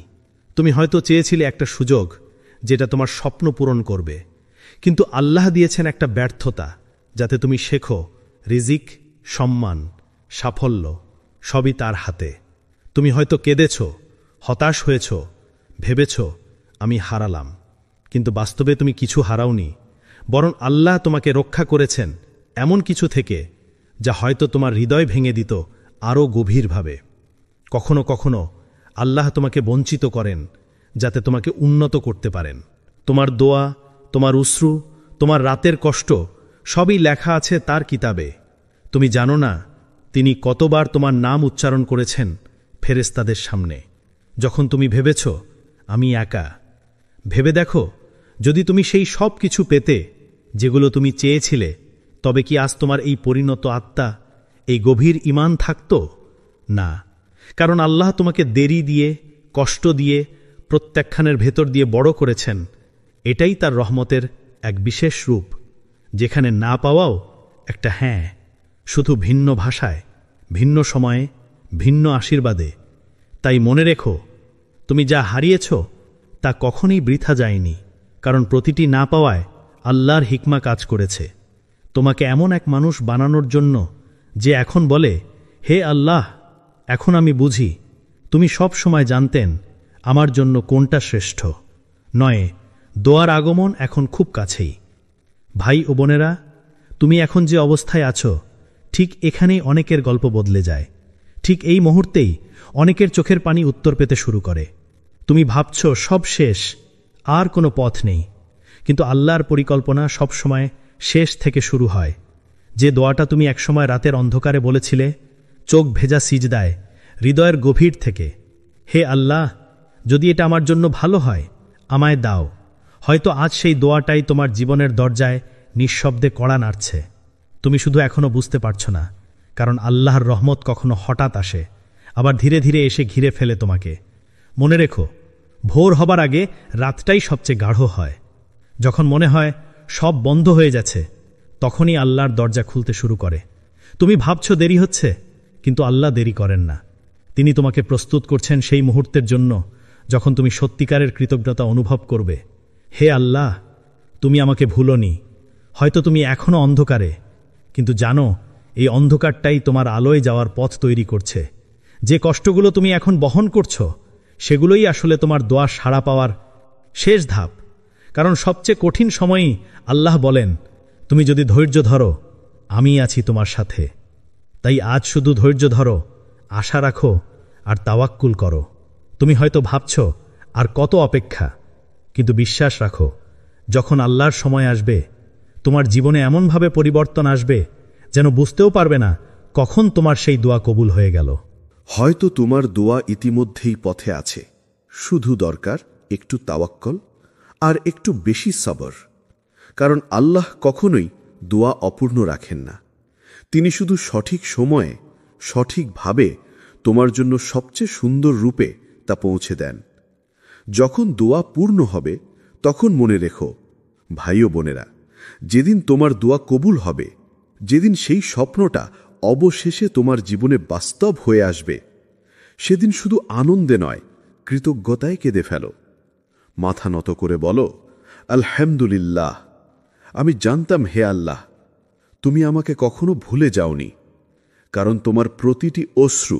Speaker 2: তুমি হয়তো চেয়েছিলে একটা সুযোগ যেটা তোমার স্বপ্ন পূরণ করবে, কিন্তু আল্লাহ দিয়েছেন একটা ব্যর্থতা, যাতে তুমি শেখো রিজিক, সম্মান, সাফল্য সবই তার হাতে। তুমি হয়তো কেঁদেছ, হতাশ হয়েছ, ভেবেছ আমি হারালাম, কিন্তু বাস্তবে তুমি কিছু হারাওনি, বরং আল্লাহ তোমাকে রক্ষা করেছেন এমন কিছু থেকে যা হয়তো তোমার হৃদয় ভেঙে দিত আরও গভীরভাবে। কখনো কখনো আল্লাহ তোমাকে বঞ্চিত করেন যাতে তোমাকে উন্নত করতে পারেন,
Speaker 1: তোমার দোয়া, তোমার অশ্রু, তোমার রাতের কষ্ট সবই লেখা আছে তার কিতাবে। তুমি জানো না তিনি কতবার তোমার নাম উচ্চারণ করেছেন ফেরেশতাদের সামনে, যখন তুমি ভেবেছ আমি একা। ভেবে দেখো, যদি তুমি সেই সব কিছু পেতে যেগুলো তুমি চেয়েছিলে, তবে কি আজ তোমার এই পরিণত আত্মা, এই গভীর ঈমান থাকত? না, কারণ আল্লাহ তোমাকে দেরি দিয়ে, কষ্ট দিয়ে, প্রত্যাখ্যানের ভেতর দিয়ে বড় করেছেন। এটাই তার রহমতের এক বিশেষ রূপ, যেখানে না পাওয়াও একটা হ্যাঁ, শুধু ভিন্ন ভাষায়, ভিন্ন সময়ে, ভিন্ন আশীর্বাদে। তাই মনে রেখো, তুমি যা হারিয়েছ তা কখনোই বৃথা যায়নি, কারণ প্রতিটি না পাওয়ায় আল্লাহর হিকমা কাজ করেছে, তোমাকে এমন এক মানুষ বানানোর জন্য যে এখন বলে, হে আল্লাহ, এখন আমি বুঝি তুমি সব সময় জানতেন আমার জন্য কোনটা শ্রেষ্ঠ। নয়, দোয়ার আগমন এখন খুব কাছেই। ভাই ও বোনেরা, তুমি এখন যে অবস্থায় আছো, ঠিক এখানেই অনেকের গল্প বদলে যায়। ঠিক এই মুহূর্তেই অনেকের চোখের পানি উত্তর পেতে শুরু করে। তুমি ভাবছ সব শেষ, আর কোনো পথ নেই, কিন্তু আল্লাহর পরিকল্পনা সবসময় শেষ থেকে শুরু হয়। যে দোয়াটা তুমি একসময় রাতের অন্ধকারে বলেছিলে, চোখ ভেজা সিজদায়, হৃদয়ের গভীর থেকে, হে আল্লাহ, যদি এটা আমার জন্য ভালো হয় আমায় দাও, হয়তো আজ সেই দোয়াটাই তোমার জীবনের দরজায় নিঃশব্দে কড়া নাড়ছে। তুমি শুধু এখনো বুঝতে পারছ না, কারণ আল্লাহর রহমত কখনো হঠাৎ আসে, আবার ধীরে ধীরে এসে ঘিরে ফেলে তোমাকে। মনে রেখো, ভোর হবার আগে রাতটাই সবচেয়ে গাঢ় হয়। যখন মনে হয় সব বন্ধ হয়ে যাচ্ছে, তখনই আল্লাহর দরজা খুলতে শুরু করে। তুমি ভাবছ দেরি হচ্ছে, কিন্তু আল্লাহ দেরি করেন না। তিনি তোমাকে প্রস্তুত করছেন সেই মুহূর্তের জন্য যখন তুমি সত্যিকারের কৃতজ্ঞতা অনুভব করবে। হে আল্লাহ, তুমি আমাকে ভুলোনি। হয়তো তুমি এখনও অন্ধকারে, কিন্তু জানো এই অন্ধকারটাই তোমার আলোয় যাওয়ার পথ তৈরি করছে। যে কষ্টগুলো তুমি এখন বহন করছো, সেগুলোই আসলে তোমার দোয়া সাড়া পাওয়ার শেষ ধাপ। কারণ সবচেয়ে কঠিন সময়ই আল্লাহ বলেন, তুমি যদি ধৈর্য ধরো, আমি আছি তোমার সাথে। তাই আজ শুধু ধৈর্য ধরো, আশা রাখো আর তাওয়াক্কুল করো। তুমি হয়তো ভাবছ আর কত অপেক্ষা, কিন্তু বিশ্বাস রাখো, যখন আল্লাহর সময় আসবে, তোমার জীবনে এমনভাবে পরিবর্তন আসবে যেন বুঝতেও পারবে না কখন তোমার সেই দোয়া কবুল হয়ে গেল।
Speaker 3: হয়তো তোমার দোয়া ইতিমধ্যেই পথে আছে, শুধু দরকার একটু তাওয়াক্কল আর একটু বেশি সবর। কারণ আল্লাহ কখনোই দোয়া অপূর্ণ রাখেন না। তিনি শুধু সঠিক সময়ে, সঠিকভাবে তোমার জন্য সবচেয়ে সুন্দর রূপে তা পৌঁছে দেন। যখন দোয়া পূর্ণ হবে, তখন মনে রেখো, ভাই ও বোনেরা, যেদিন তোমার দোয়া কবুল হবে, যেদিন সেই স্বপ্নটা অবশেষে তোমার জীবনে বাস্তব হয়ে আসবে, সেদিন শুধু আনন্দে নয়, কৃতজ্ঞতায় কেঁদে ফেলো। মাথা নত করে বলো, আলহামদুলিল্লাহ, আমি জানতাম হে আল্লাহ, তুমি আমাকে কখনো ভুলে যাওনি। কারণ তোমার প্রতিটি অশ্রু,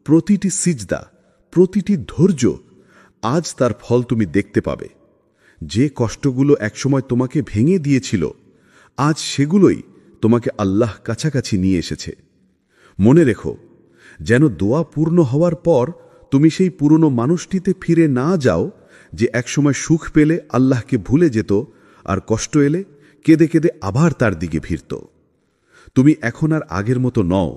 Speaker 3: প্রতিটি সিজদা, প্রতিটি ধৈর্য, আজ তার ফল তুমি দেখতে পাবে। যে কষ্টগুলো একসময় তোমাকে ভেঙে দিয়েছিল, আজ সেগুলোই তোমাকে আল্লাহ কাছাকাছি নিয়ে এসেছে। মনে রেখো, যেন দোয়া পূর্ণ হওয়ার পর তুমি সেই পুরনো মানুষটিতে ফিরে না যাও যে একসময় সুখ পেলে আল্লাহকে ভুলে যেত আর কষ্ট এলে কেঁদে কেঁদে আবার তার দিকে ফিরত। তুমি এখন আর আগের মতো নও।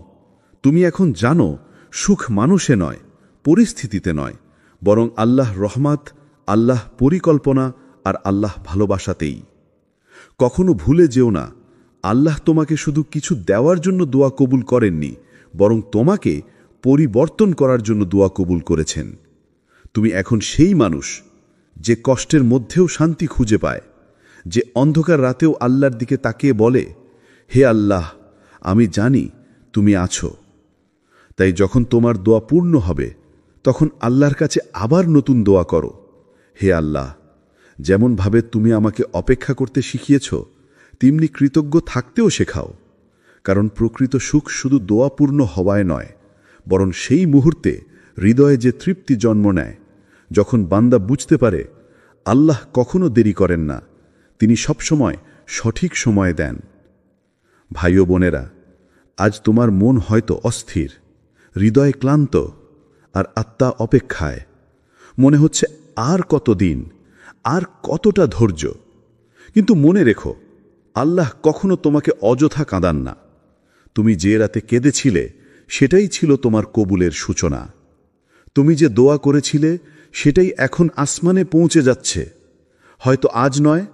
Speaker 3: তুমি এখন জানো, সুখ মানুষে নয়, পরিস্থিতিতে নয়, বরং আল্লাহ রহমত, আল্লাহ পরিকল্পনা আর আল্লাহ ভালোবাসাতেই। কখনো ভুলে যেও না, আল্লাহ তোমাকে শুধু কিছু দেওয়ার জন্য দোয়া কবুল করেননি, বরং তোমাকে পরিবর্তন করার জন্য দোয়া কবুল করেছেন। তুমি এখন সেই মানুষ যে কষ্টের মধ্যেও শান্তি খুঁজে পায়, যে অন্ধকার রাতেও আল্লাহর দিকে তাকিয়ে বলে, হে আল্লাহ, আমি জানি তুমি আছো। তাই যখন তোমার দোয়া পূর্ণ হবে, তখন আল্লাহর কাছে আবার নতুন দোয়া করো, হে আল্লাহ, যেমনভাবে তুমি আমাকে অপেক্ষা করতে শিখিয়েছ, তেমনি কৃতজ্ঞ থাকতেও শেখাও। কারণ প্রকৃত সুখ শুধু দোয়া পূর্ণ হওয়ায় নয়, বরং সেই মুহূর্তে হৃদয়ে যে তৃপ্তি জন্ম নেয়, যখন বান্দা বুঝতে পারে আল্লাহ কখনো দেরি করেন না, তিনি সবসময় সঠিক সময়ে দেন। ভাই ও বোনেরা, আজ তোমার মন হয়তো অস্থির, হৃদয় ক্লান্ত আর আত্মা অপেক্ষায়। মনে হচ্ছে আর কতদিন, আর কতটা ধৈর্য। কিন্তু মনে রেখো, আল্লাহ কখনো তোমাকে অযথা কাঁদান না। তুমি যে রাতে কেঁদেছিলে সেটাই ছিল তোমার কবুলের সূচনা। তুমি যে দোয়া করেছিলে সেটাই এখন আসমানে পৌঁছে যাচ্ছে। হয়তো আজ নয়,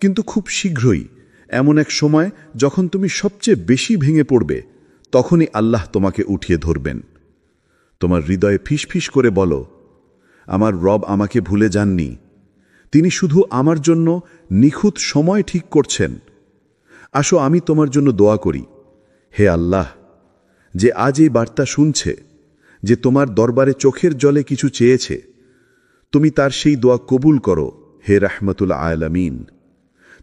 Speaker 3: কিন্তু খুব শীঘ্রই এমন এক সময় যখন তুমি সবচেয়ে বেশি ভেঙে পড়বে, তখনই আল্লাহ তোমাকে উঠিয়ে ধরবেন। তোমার হৃদয়ে ফিসফিস করে বলো, আমার রব আমাকে ভুলে যাননি, তিনি শুধু আমার জন্য নিখুঁত সময় ঠিক করছেন। আসো আমি তোমার জন্য দোয়া করি। হে আল্লাহ, যে আজ এই বার্তা শুনছে, যে তোমার দরবারে চোখের জলে কিছু চেয়েছে, তুমি তার সেই দোয়া কবুল করো। হে রাহমাতুল আলামিন,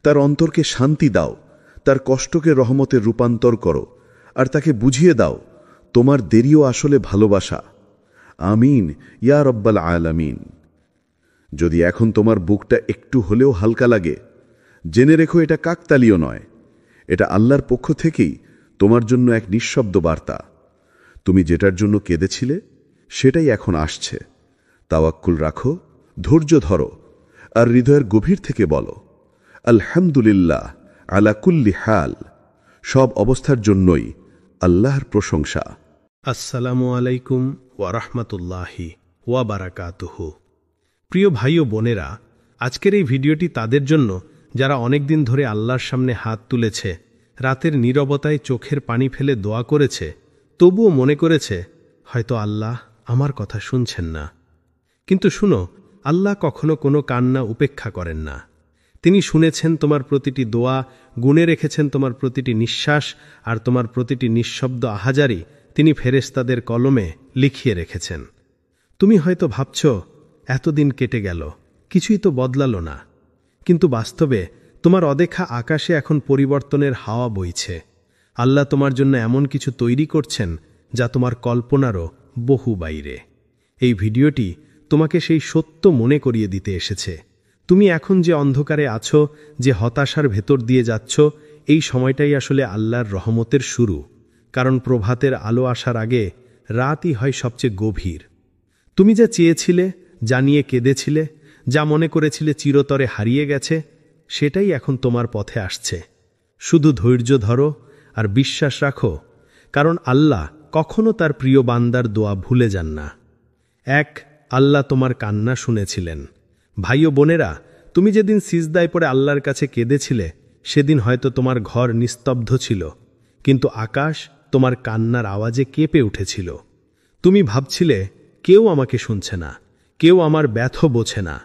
Speaker 3: তার অন্তরকে শান্তি দাও, তার কষ্টকে রহমতের রূপান্তর করো, আর তাকে বুঝিয়ে দাও তোমার দেরিও আসলে ভালোবাসা। আমিন ইয়া রব্বাল আলামিন। যদি এখন তোমার বুকটা একটু হলেও হালকা লাগে, জেনে রেখো এটা কাকতালীয় নয়, এটা আল্লাহর পক্ষ থেকেই তোমার জন্য এক নিঃশব্দ বার্তা। তুমি যেটার জন্য কেঁদেছিলে সেটাই এখন আসছে। তাওয়াক্কুল রাখো, ধৈর্য ধরো, আর হৃদয়ের গভীর থেকে বলো, আলহামদুলিল্লাহ আলা কুল্লি হাল। সব অবস্থার জন্যই আল্লাহর প্রশংসা।
Speaker 1: আসসালামু আলাইকুম ওয়ারাহমাতুল্লাহি ওয়াবারাকাতুহু। প্রিয় ভাই ও বোনেরা, আজকের এই ভিডিওটি তাদের জন্য যারা অনেকদিন ধরে আল্লাহর সামনে হাত তুলেছে, রাতের নীরবতায় চোখের পানি ফেলে দোয়া করেছে, তবুও মনে করেছে হয়তো আল্লাহ আমার কথা শুনছেন না। কিন্তু শুনো, আল্লাহ কখনো কোনো কান্না উপেক্ষা করেন না। তিনি শুনেছেন তোমার প্রতিটি দোয়া, গুণে রেখেছেন তোমার প্রতিটি নিঃশ্বাস, আর তোমার প্রতিটি নিঃশব্দ আহাজারি তিনি ফেরেশতাদের কলমে লিখিয়ে রেখেছেন। তুমি হয়তো ভাবছ এতদিন কেটে গেল, কিছুই তো বদলালো না। কিন্তু বাস্তবে তোমার অদেখা আকাশে এখন পরিবর্তনের হাওয়া বইছে। আল্লাহ তোমার জন্য এমন কিছু তৈরি করছেন যা তোমার কল্পনারও বহু বাইরে। এই ভিডিওটি তোমাকে সেই সত্য মনে করিয়ে দিতে এসেছে। তুমি এখন যে অন্ধকারে আছো, যে হতাশার ভেতর দিয়ে যাচ্ছ, এই সময়টাই আসলে আল্লাহর রহমতের শুরু। কারণ প্রভাতের আলো আসার আগে রাতই হয় সবচেয়ে গভীর। তুমি যা চেয়েছিলে, যা নিয়ে কেঁদেছিলে, যা মনে করেছিলে চিরতরে হারিয়ে গেছে, সেটাই এখন তোমার পথে আসছে। শুধু ধৈর্য ধরো আর বিশ্বাস রাখো, কারণ আল্লাহ কখনো তার প্রিয় বান্দার দোয়া ভুলে যান না। আল্লাহ তোমার কান্না শুনেছিলেন। ভাই ও বোনেরা, তুমি যেদিন সিজদায় পড়ে আল্লাহর কাছে কেঁদেছিলে, সেদিন হয়তো তোমার ঘর নিস্তব্ধ ছিল, কিন্তু আকাশ তোমার কান্নার আওয়াজে কেঁপে উঠেছিল। তুমি ভাবছিলে কেউ আমাকে শুনছে না, কেউ আমার ব্যথ বোঝে না,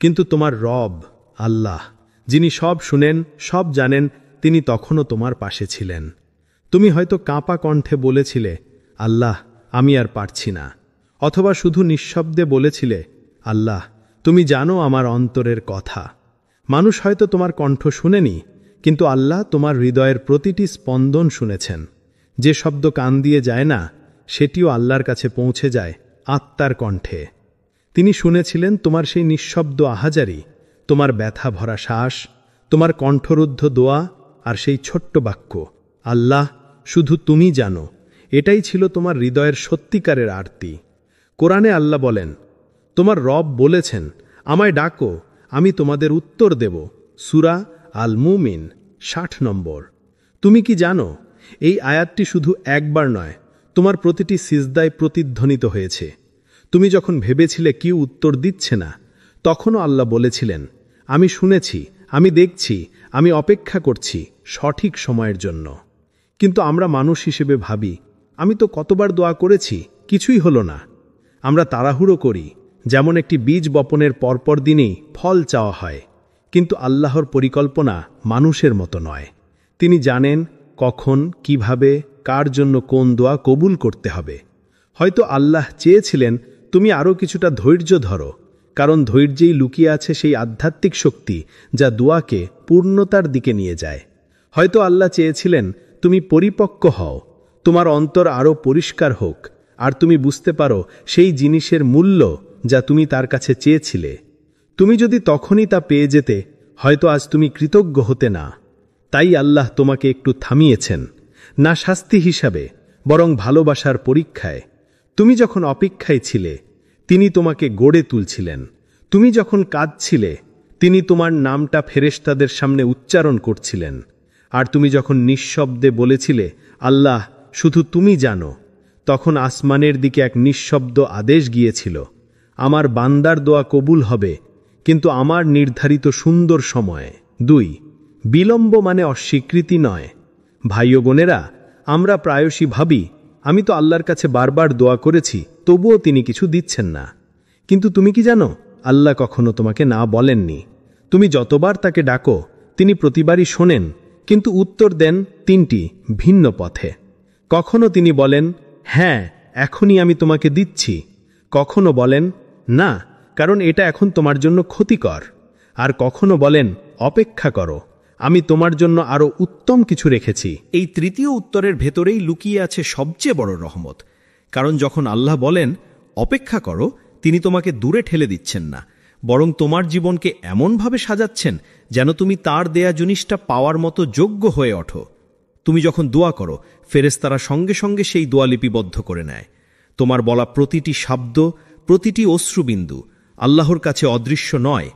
Speaker 1: কিন্তু তোমার রব আল্লাহ, যিনি সব শুনেন, সব জানেন, তিনি তখনও তোমার পাশে ছিলেন। তুমি হয়তো কাঁপা কণ্ঠে বলেছিলে, আল্লাহ আমি আর পারছি না, অথবা শুধু নিঃশব্দে বলেছিলে, আল্লাহ তুমি জানো আমার অন্তরের কথা। মানুষ হয়তো তোমার কণ্ঠ শুনেনি, কিন্তু আল্লাহ তোমার হৃদয়ের প্রতিটি স্পন্দন শুনেছেন। যে শব্দ কান দিয়ে যায় না, সেটিও আল্লাহর কাছে পৌঁছে যায় আত্মার কণ্ঠে। তিনি শুনেছিলেন তোমার সেই নিঃশব্দ আহাজারি, তোমার ব্যথা ভরা শ্বাস, তোমার কণ্ঠরুদ্ধ দোয়া, আর সেই ছোট্ট বাক্য, আল্লাহ শুধু তুমি জানো। এটাই ছিল তোমার হৃদয়ের সত্যিকারের আরতি। কোরআনে আল্লাহ বলেন, তোমার রব বলেছেন, আমায় ডাকো, আমি তোমাদের উত্তর দেব। সূরা আল মুমিন ৬০ নম্বর। তুমি কি জানো, এই আয়াতটি শুধু একবার নয়, তোমার প্রতিটি সিজদায় প্রতিধ্বনিত হয়েছে। তুমি যখন ভেবেছিলে কেউ উত্তর দিচ্ছে না, তখনও আল্লাহ বলেছিলেন, আমি শুনেছি, আমি দেখছি, আমি অপেক্ষা করছি সঠিক সময়ের জন্য। কিন্তু আমরা মানুষ হিসেবে ভাবি, আমি তো কতবার দোয়া করেছি, কিছুই হলো না। আমরা তাড়াহুড়ো করি, যেমন একটি বীজ বপনের পরপর দিনেই ফল চাওয়া হয়। কিন্তু আল্লাহর পরিকল্পনা মানুষের মতো নয়। তিনি জানেন কখন, কিভাবে, কার জন্য কোন দোয়া কবুল করতে হবে। হয়তো আল্লাহ চেয়েছিলেন তুমি আরও কিছুটা ধৈর্য ধরো, কারণ ধৈর্যেই লুকিয়ে আছে সেই আধ্যাত্মিক শক্তি যা দোয়াকে পূর্ণতার দিকে নিয়ে যায়। হয়তো আল্লাহ চেয়েছিলেন তুমি পরিপক্ক হও, তোমার অন্তর আরও পরিষ্কার হোক, আর তুমি বুঝতে পারো সেই জিনিসের মূল্য যা তুমি তার কাছে চেয়েছিলে। তুমি যদি তখনই তা পেয়ে যেতে, হয়তো আজ তুমি কৃতজ্ঞ হতে না। তাই আল্লাহ তোমাকে একটু থামিয়েছেন, না শাস্তি হিসাবে, বরং ভালোবাসার পরীক্ষায়। তুমি যখন অপেক্ষায় ছিলে, তিনি তোমাকে গড়ে তুলছিলেন। তুমি যখন কাঁদছিলে, তিনি তোমার নামটা ফেরেশতাদের সামনে উচ্চারণ করছিলেন, আর তুমি যখন নিঃশব্দে বলেছিলে, আল্লাহ শুধু তুমি জানো, তখন আসমানের দিকে এক নিঃশব্দ আদেশ গিয়েছিল, আমার বান্দার দোয়া কবুল হবে, কিন্তু আমার নির্ধারিত সুন্দর সময়ে। 2. বিলম্ব মানে অস্বীকৃতি নয়। ভাই ও বোনেরা, আমরা প্রায়শই ভাবি, আমি তো আল্লাহর কাছে বারবার দোয়া করেছি, তবুও তিনি কিছু দিচ্ছেন না। কিন্তু তুমি কি জানো, আল্লাহ কখনো তোমাকে না বলেননি। তুমি যতবার তাকে ডাকো, তিনি প্রতিবারই শোনেন, কিন্তু উত্তর দেন 3টি ভিন্ন পথে। কখনো তিনি বলেন, হ্যাঁ এখনই আমি তোমাকে দিচ্ছি, কখনো বলেন, না কারণ এটা এখন তোমার জন্য ক্ষতিকর, আর কখনো বলেন, অপেক্ষা করো, আমি তোমার জন্য আরো উত্তম কিছু রেখেছি।
Speaker 2: এই তৃতীয় উত্তরের ভেতরেই লুকিয়ে আছে সবচেয়ে বড় রহমত। কারণ যখন আল্লাহ বলেন অপেক্ষা করো, তিনি তোমাকে দূরে ঠেলে দিচ্ছেন না, বরং তোমার জীবনকে এমনভাবে সাজাচ্ছেন যেন তুমি তার দেয়া জিনিসটা পাওয়ার মতো যোগ্য হয়ে ওঠো। তুমি যখন দোয়া করো, ফেরেশতারা সঙ্গে সঙ্গে সেই দোয়া লিপিবদ্ধ করে নেয়। তোমার বলা প্রতিটি শব্দ, প্রতিটি অশ্রুবিন্দু আল্লাহর কাছে অদৃশ্য নয়,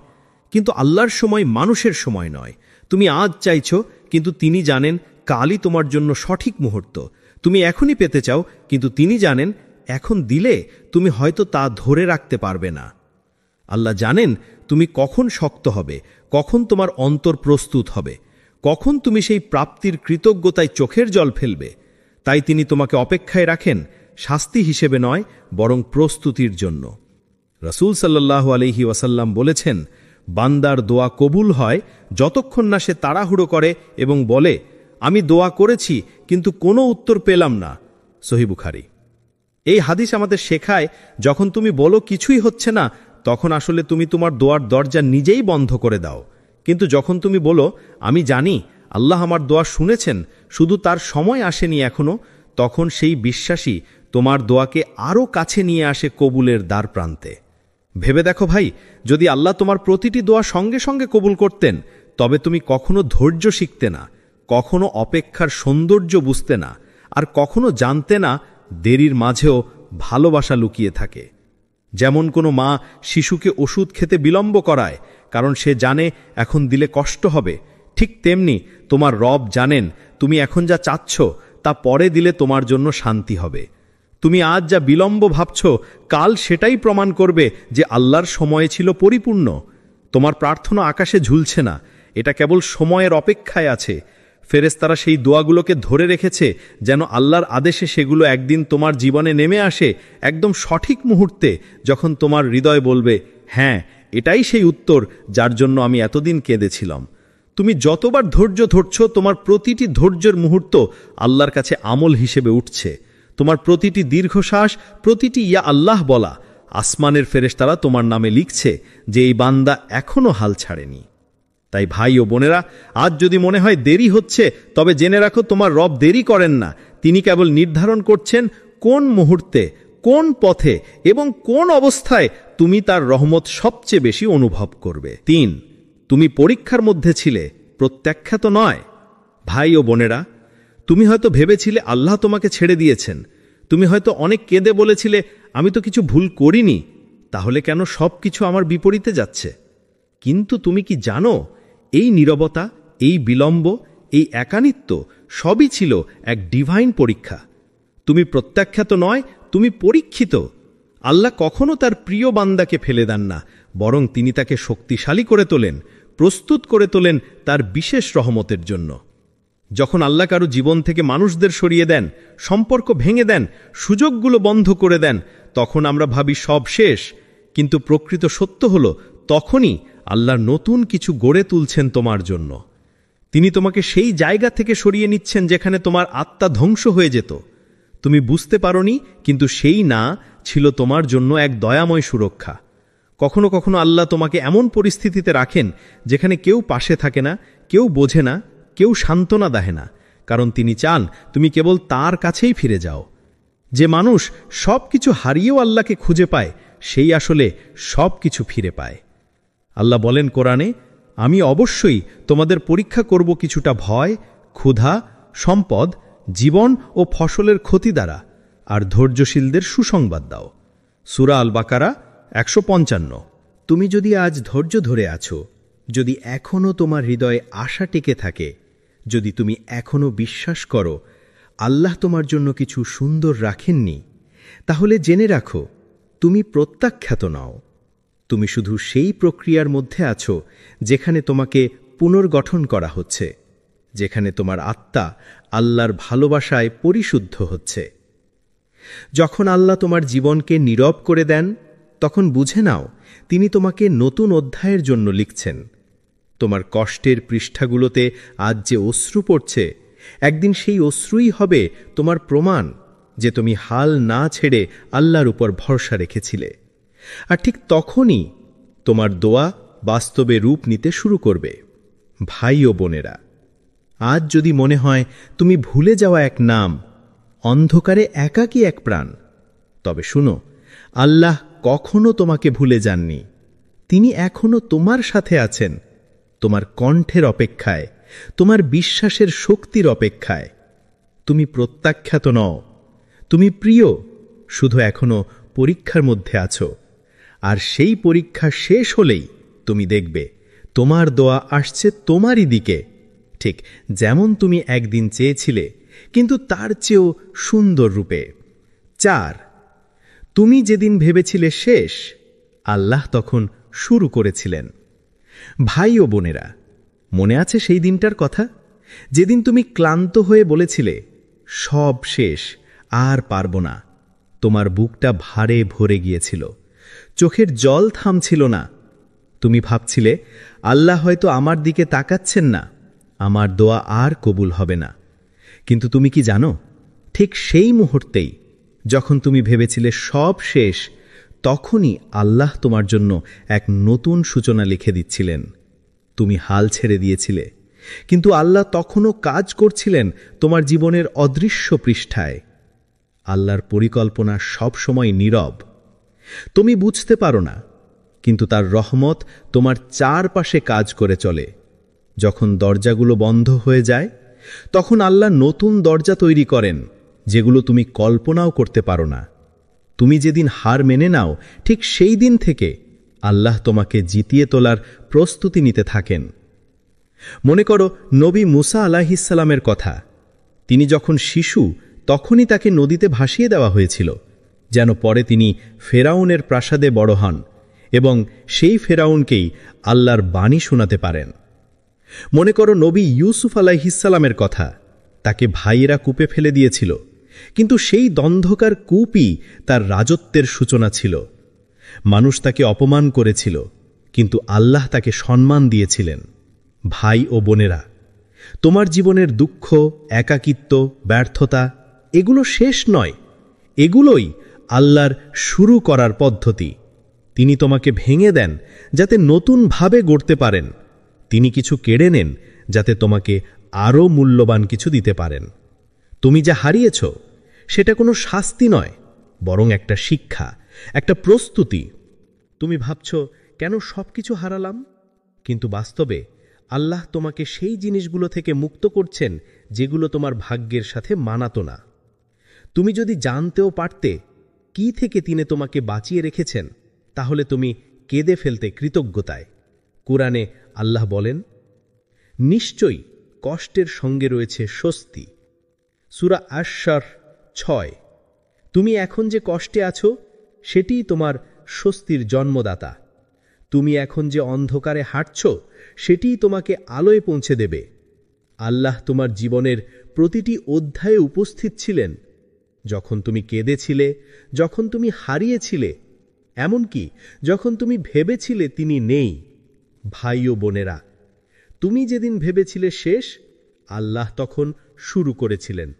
Speaker 2: কিন্তু আল্লাহর সময় মানুষের সময় নয়। তুমি আজ চাইছ, কিন্তু তিনি জানেন কালই তোমার জন্য সঠিক মুহূর্ত। তুমি এখনই পেতে চাও, কিন্তু তিনি জানেন এখন দিলে তুমি হয়তো তা ধরে রাখতে পারবে না। আল্লাহ জানেন তুমি কখন শক্ত হবে, কখন তোমার অন্তর প্রস্তুত হবে, কখন তুমি সেই প্রাপ্তির কৃতজ্ঞতায় চোখের জল ফেলবে। তাই তিনি তোমাকে অপেক্ষায় রাখেন, শাস্তি হিসেবে নয়, বরং প্রস্তুতির জন্য। রাসূল সাল্লাল্লাহু আলাইহি ওয়াসাল্লাম বলেছেন, বান্দার দোয়া কবুল হয় যতক্ষণ না সে তাড়াহুড়ো করে এবং বলে, আমি দোয়া করেছি কিন্তু কোনো উত্তর পেলাম না। সহিহ বুখারী। এই হাদিস আমাদের শেখায়, যখন তুমি বলো কিছুই হচ্ছে না, তখন আসলে তুমি তোমার দোয়ার দরজা নিজেই বন্ধ করে দাও। কিন্তু যখন তুমি বলো, আমি জানি আল্লাহ আমার দোয়া শুনেছেন, শুধু তার সময় আসেনি এখনো, তখন সেই বিশ্বাসী তোমার দোয়াকে আরও কাছে নিয়ে আসে কবুলের দ্বার প্রান্তে। ভেবে দেখো ভাই, যদি আল্লাহ তোমার প্রতিটি দোয়া সঙ্গে সঙ্গে কবুল করতেন, তবে তুমি কখনো ধৈর্য শিখতে না, কখনো অপেক্ষার সৌন্দর্য বুঝতে না, আর কখনো জানতে না দেরির মাঝেও ভালোবাসা লুকিয়ে থাকে। যেমন কোনো মা শিশুকে ওষুধ খেতে বিলম্ব করায়, কারণ সে জানে এখন দিলে কষ্ট হবে, ঠিক তেমনি তোমার রব জানেন তুমি এখন যা চাচ্ছ তা পরে দিলে তোমার জন্য শান্তি হবে। তুমি আজ যা বিলম্ব ভাবছ, কাল সেটাই প্রমাণ করবে যে আল্লাহর সময় ছিল পরিপূর্ণ। তোমার প্রার্থনা আকাশে ঝুলছে না, এটা কেবল সময়ের অপেক্ষায় আছে। ফেরেশতারা সেই দোয়াগুলোকে ধরে রেখেছে যেন আল্লাহর আদেশে সেগুলো একদিন তোমার জীবনে নেমে আসে, একদম সঠিক মুহূর্তে, যখন তোমার হৃদয় বলবে, হ্যাঁ এটাই সেই উত্তর যার জন্য আমি এতদিন কেঁদেছিলাম। তুমি যতবার ধৈর্য ধরছ, তোমার প্রতিটি ধৈর্যের মুহূর্ত আল্লাহর কাছে আমল হিসেবে উঠছে। তোমার প্রতিটি দীর্ঘশ্বাস, প্রতিটি ইয়া আল্লাহ বলা, আসমানের ফেরেশতারা তোমার নামে লিখছে যে এই বান্দা এখনো হাল ছাড়েনি। তাই ভাই ও বোনেরা, আজ যদি মনে হয় দেরি হচ্ছে, তবে জেনে রাখো তোমার রব দেরি করেন না। তিনি কেবল নির্ধারণ করছেন কোন মুহূর্তে, কোন পথে এবং কোন অবস্থায় তুমি তার রহমত সবচেয়ে বেশি অনুভব করবে। 3. তুমি পরীক্ষার মধ্যে ছিলে, প্রত্যাখ্যাত নয়। ভাই ও বোনেরা, তুমি হয়তো ভেবেছিলে আল্লাহ তোমাকে ছেড়ে দিয়েছেন। তুমি হয়তো অনেক কেঁদে বলেছিলে, আমি তো কিছু ভুল করিনি, তাহলে কেন সব কিছু আমার বিপরীতে যাচ্ছে? কিন্তু তুমি কি জানো, এই নীরবতা, এই বিলম্ব, এই একানিত্ব সবই ছিল এক ডিভাইন পরীক্ষা। তুমি প্রত্যাখ্যাত নয়, তুমি পরীক্ষিত। আল্লাহ কখনো তার প্রিয় বান্দাকে ফেলে দেন না, বরং তিনি তাকে শক্তিশালী করে তোলেন, প্রস্তুত করে তোলেন তার বিশেষ রহমতের জন্য। যখন আল্লাহ কারো জীবন থেকে মানুষদের সরিয়ে দেন, সম্পর্ক ভেঙে দেন, সুযোগগুলো বন্ধ করে দেন, তখন আমরা ভাবি সব শেষ। কিন্তু প্রকৃত সত্য হল, তখনই আল্লাহ নতুন কিছু গড়ে তুলছেন তোমার জন্য। তিনি তোমাকে সেই জায়গা থেকে সরিয়ে নিচ্ছেন যেখানে তোমার আত্মা ধ্বংস হয়ে যেত। তুমি বুঝতে পারোনি, কিন্তু সেই না ছিল তোমার জন্য এক দয়াময় সুরক্ষা। কখনো কখনো আল্লাহ তোমাকে এমন পরিস্থিতিতে রাখেন যেখানে কেউ পাশে থাকে না, কেউ বোঝে না, কেউ সান্ত্বনা দেয় না, কারণ তিনি চান তুমি কেবল তার কাছেই ফিরে যাও। যে মানুষ সব কিছু হারিয়েও আল্লাহকে খুঁজে পায়, সেই আসলে সব কিছু ফিরে পায়। আল্লাহ বলেন কোরআনে, আমি অবশ্যই তোমাদের পরীক্ষা করব কিছুটা ভয়, ক্ষুধা, সম্পদ, জীবন ও ফসলের ক্ষতি দ্বারা, আর ধৈর্যশীলদের সুসংবাদ দাও। সূরা আল বাকারা 155। তুমি যদি আজ ধৈর্য ধরে আছো, যদি এখনও তোমার হৃদয়ে আশা টিকে থাকে, যদি তুমি এখনও বিশ্বাস করো আল্লাহ তোমার জন্য কিছু সুন্দর রাখেননি, তাহলে জেনে রাখো তুমি প্রত্যাখ্যাত নও। তুমি শুধু সেই প্রক্রিয়ার মধ্যে আছো যেখানে তোমাকে পুনর্গঠন করা হচ্ছে, যেখানে তোমার আত্মা আল্লাহর ভালোবাসায় পরিশুদ্ধ হচ্ছে। যখন আল্লাহ তোমার জীবনকে নীরব করে দেন, তখন বুঝে নাও তিনি তোমাকে নতুন অধ্যায়ের জন্য লিখছেন। তোমার কষ্টের পৃষ্ঠাগুলোতে আজ যে অশ্রু পড়ছে, একদিন সেই অশ্রুই হবে তোমার প্রমাণ যে তুমি হাল না ছেড়ে আল্লাহর উপর ভরসা রেখেছিলে। আর ঠিক তখনই তোমার দোয়া বাস্তবে রূপ নিতে শুরু করবে। ভাই ও বোনেরা, আজ যদি মনে হয় তুমি ভুলে যাওয়া এক নাম, অন্ধকারে একাকী এক প্রাণ, তবে শুনো, আল্লাহ কখনো তোমাকে ভুলে যাননি। তিনি এখনো তোমার সাথে আছেন, তোমার কণ্ঠের অপেক্ষায়, তোমার বিশ্বাসের শক্তির অপেক্ষায়। তুমি প্রত্যাখ্যাত নও, তুমি প্রিয়, শুধু এখনো পরীক্ষার মধ্যে আছো। আর সেই পরীক্ষা শেষ হলেই তুমি দেখবে তোমার দোয়া আসছে তোমারই দিকে, ঠিক যেমন তুমি একদিন চেয়েছিলে, কিন্তু তার চেয়েও সুন্দর রূপে। 4, তুমি যেদিন ভেবেছিলে শেষ, আল্লাহ তখন শুরু করেছিলেন। ভাই ও বোনেরা, মনে আছে সেই দিনটার কথা, যেদিন তুমি ক্লান্ত হয়ে বলেছিলে সব শেষ, আর পারব না। তোমার বুকটা ভারে ভরে গিয়েছিল, চোখের জল থামছিল না। তুমি ভাবছিলে আল্লাহ হয়তো আমার দিকে তাকাচ্ছেন না, আমার দোয়া আর কবুল হবে না। কিন্তু তুমি কি জানো, ঠিক সেই মুহূর্তেই যখন তুমি ভেবেছিলে সব শেষ, তখনই আল্লাহ তোমার জন্য এক নতুন সূচনা লিখে দিচ্ছিলেন। তুমি হাল ছেড়ে দিয়েছিলে, কিন্তু আল্লাহ তখনও কাজ করছিলেন তোমার জীবনের অদৃশ্য পৃষ্ঠায়। আল্লাহর পরিকল্পনা সব সময় নীরব। তুমি বুঝতে পারো না, কিন্তু তার রহমত তোমার চারপাশে কাজ করে চলে। যখন দরজাগুলো বন্ধ হয়ে যায়, তখন আল্লাহ নতুন দরজা তৈরি করেন, যেগুলো তুমি কল্পনাও করতে পারো না। তুমি যেদিন হার মেনে নাও, ঠিক সেই দিন থেকে আল্লাহ তোমাকে জিতিয়ে তোলার প্রস্তুতি নিতে থাকেন। মনে করো নবী মুসা আলাইহিসসালামের কথা। তিনি যখন শিশু, তখনই তাকে নদীতে ভাসিয়ে দেওয়া হয়েছিল, যেন পরে তিনি ফেরাউনের প্রাসাদে বড় হন এবং সেই ফেরাউনকেই আল্লাহর বাণী শোনাতে পারেন। মনে করো নবী ইউসুফ আলাইহিসসালামের কথা। তাকে ভাইয়েরা কূপে ফেলে দিয়েছিল, কিন্তু সেই দ্বন্দ্বকার কূপই তার রাজত্বের সূচনা ছিল। মানুষ তাকে অপমান করেছিল, কিন্তু আল্লাহ তাকে সম্মান দিয়েছিলেন। ভাই ও বোনেরা, তোমার জীবনের দুঃখ, একাকিত্ব, ব্যর্থতা, এগুলো শেষ নয়, এগুলোই আল্লাহর শুরু করার পদ্ধতি। তিনি তোমাকে ভেঙে দেন যাতে নতুনভাবে গড়তে পারেন। তিনি কিছু কেড়ে নেন যাতে তোমাকে আরও মূল্যবান কিছু দিতে পারেন। তুমি যা হারিয়েছ, সেটা কোনো শাস্তি নয়, বরং একটা শিক্ষা, একটা প্রস্তুতি। তুমি ভাবছ কেন সবকিছু হারালাম, কিন্তু বাস্তবে আল্লাহ তোমাকে সেই জিনিসগুলো থেকে মুক্ত করছেন যেগুলো তোমার ভাগ্যের সাথে মানাতো না। তুমি যদি জানতেও পারতে কি থেকে তিনি তোমাকে বাঁচিয়ে রেখেছেন, তাহলে তুমি কেঁদে ফেলতে কৃতজ্ঞতায়। কুরআনে আল্লাহ বলেন, নিশ্চয়ই কষ্টের সঙ্গে রয়েছে স্বস্তি। সূরা আশ-শার 6। তুমি এখন যে কষ্টে আছো, সেটিই তোমার স্বস্তির জন্মদাতা। তুমি এখন যে অন্ধকারে হাঁটছ, সেটিই তোমাকে আলোয় পৌঁছে দেবে। আল্লাহ তোমার জীবনের প্রতিটি অধ্যায়ে উপস্থিত ছিলেন, যখন তুমি কেঁদেছিলে, যখন তুমি হারিয়েছিলে, এমনকি যখন তুমি ভেবেছিলে তিনি নেই। ভাই ও বোনেরা, তুমি যেদিন ভেবেছিলে শেষ, আল্লাহ তখন শুরু করেছিলেন।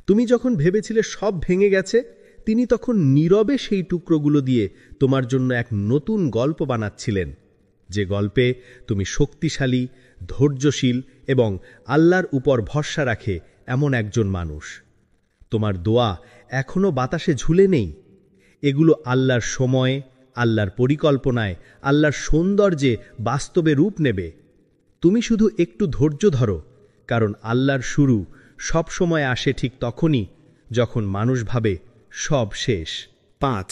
Speaker 2: তুমি যখন ভেবেছিলে সব ভেঙে গেছে, তিনি তখন নীরবে সেই টুকরোগুলো দিয়ে তোমার জন্য এক নতুন গল্প বানাচ্ছিলেন, যে গল্পে তুমি শক্তিশালী, ধৈর্যশীল এবং আল্লাহর উপর ভরসা রাখে এমন একজন মানুষ। তোমার দোয়া এখনো বাতাসে ঝুলে নেই, এগুলো আল্লাহর সময়ে, আল্লাহর পরিকল্পনায়, আল্লাহর সৌন্দর্যে বাস্তবে রূপ নেবে। তুমি শুধু একটু ধৈর্য ধরো, কারণ আল্লাহর শুরু সব সময় আসে ঠিক তখনই যখন মানুষ ভাবে সব শেষ।
Speaker 4: 5,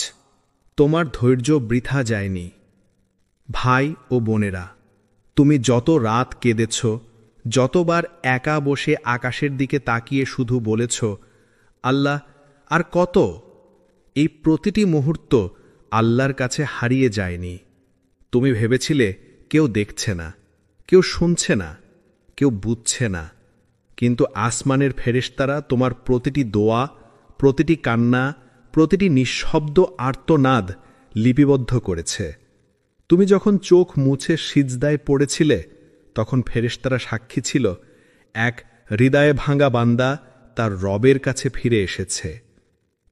Speaker 4: তোমার ধৈর্য বৃথা যায়নি।
Speaker 2: ভাই ও বোনেরা, তুমি যত রাত কেঁদেছ, যতবার একা বসে আকাশের দিকে তাকিয়ে শুধু বলেছ, আল্লাহ আর কত, এই প্রতিটি মুহূর্ত আল্লাহর কাছে হারিয়ে যায়নি। তুমি ভেবেছিলে কেউ দেখছে না, কেউ শুনছে না, কেউ বুঝছে না, কিন্তু আসমানের ফেরেশতারা তোমার প্রতিটি দোয়া, প্রতিটি কান্না, প্রতিটি নিঃশব্দ আর্তনাদ লিপিবদ্ধ করেছে। তুমি যখন চোখ মুছে সিজদায় পড়েছিলে, তখন ফেরেশতারা সাক্ষী ছিল এক হৃদয়ে ভাঙা বান্দা তার রবের কাছে ফিরে এসেছে।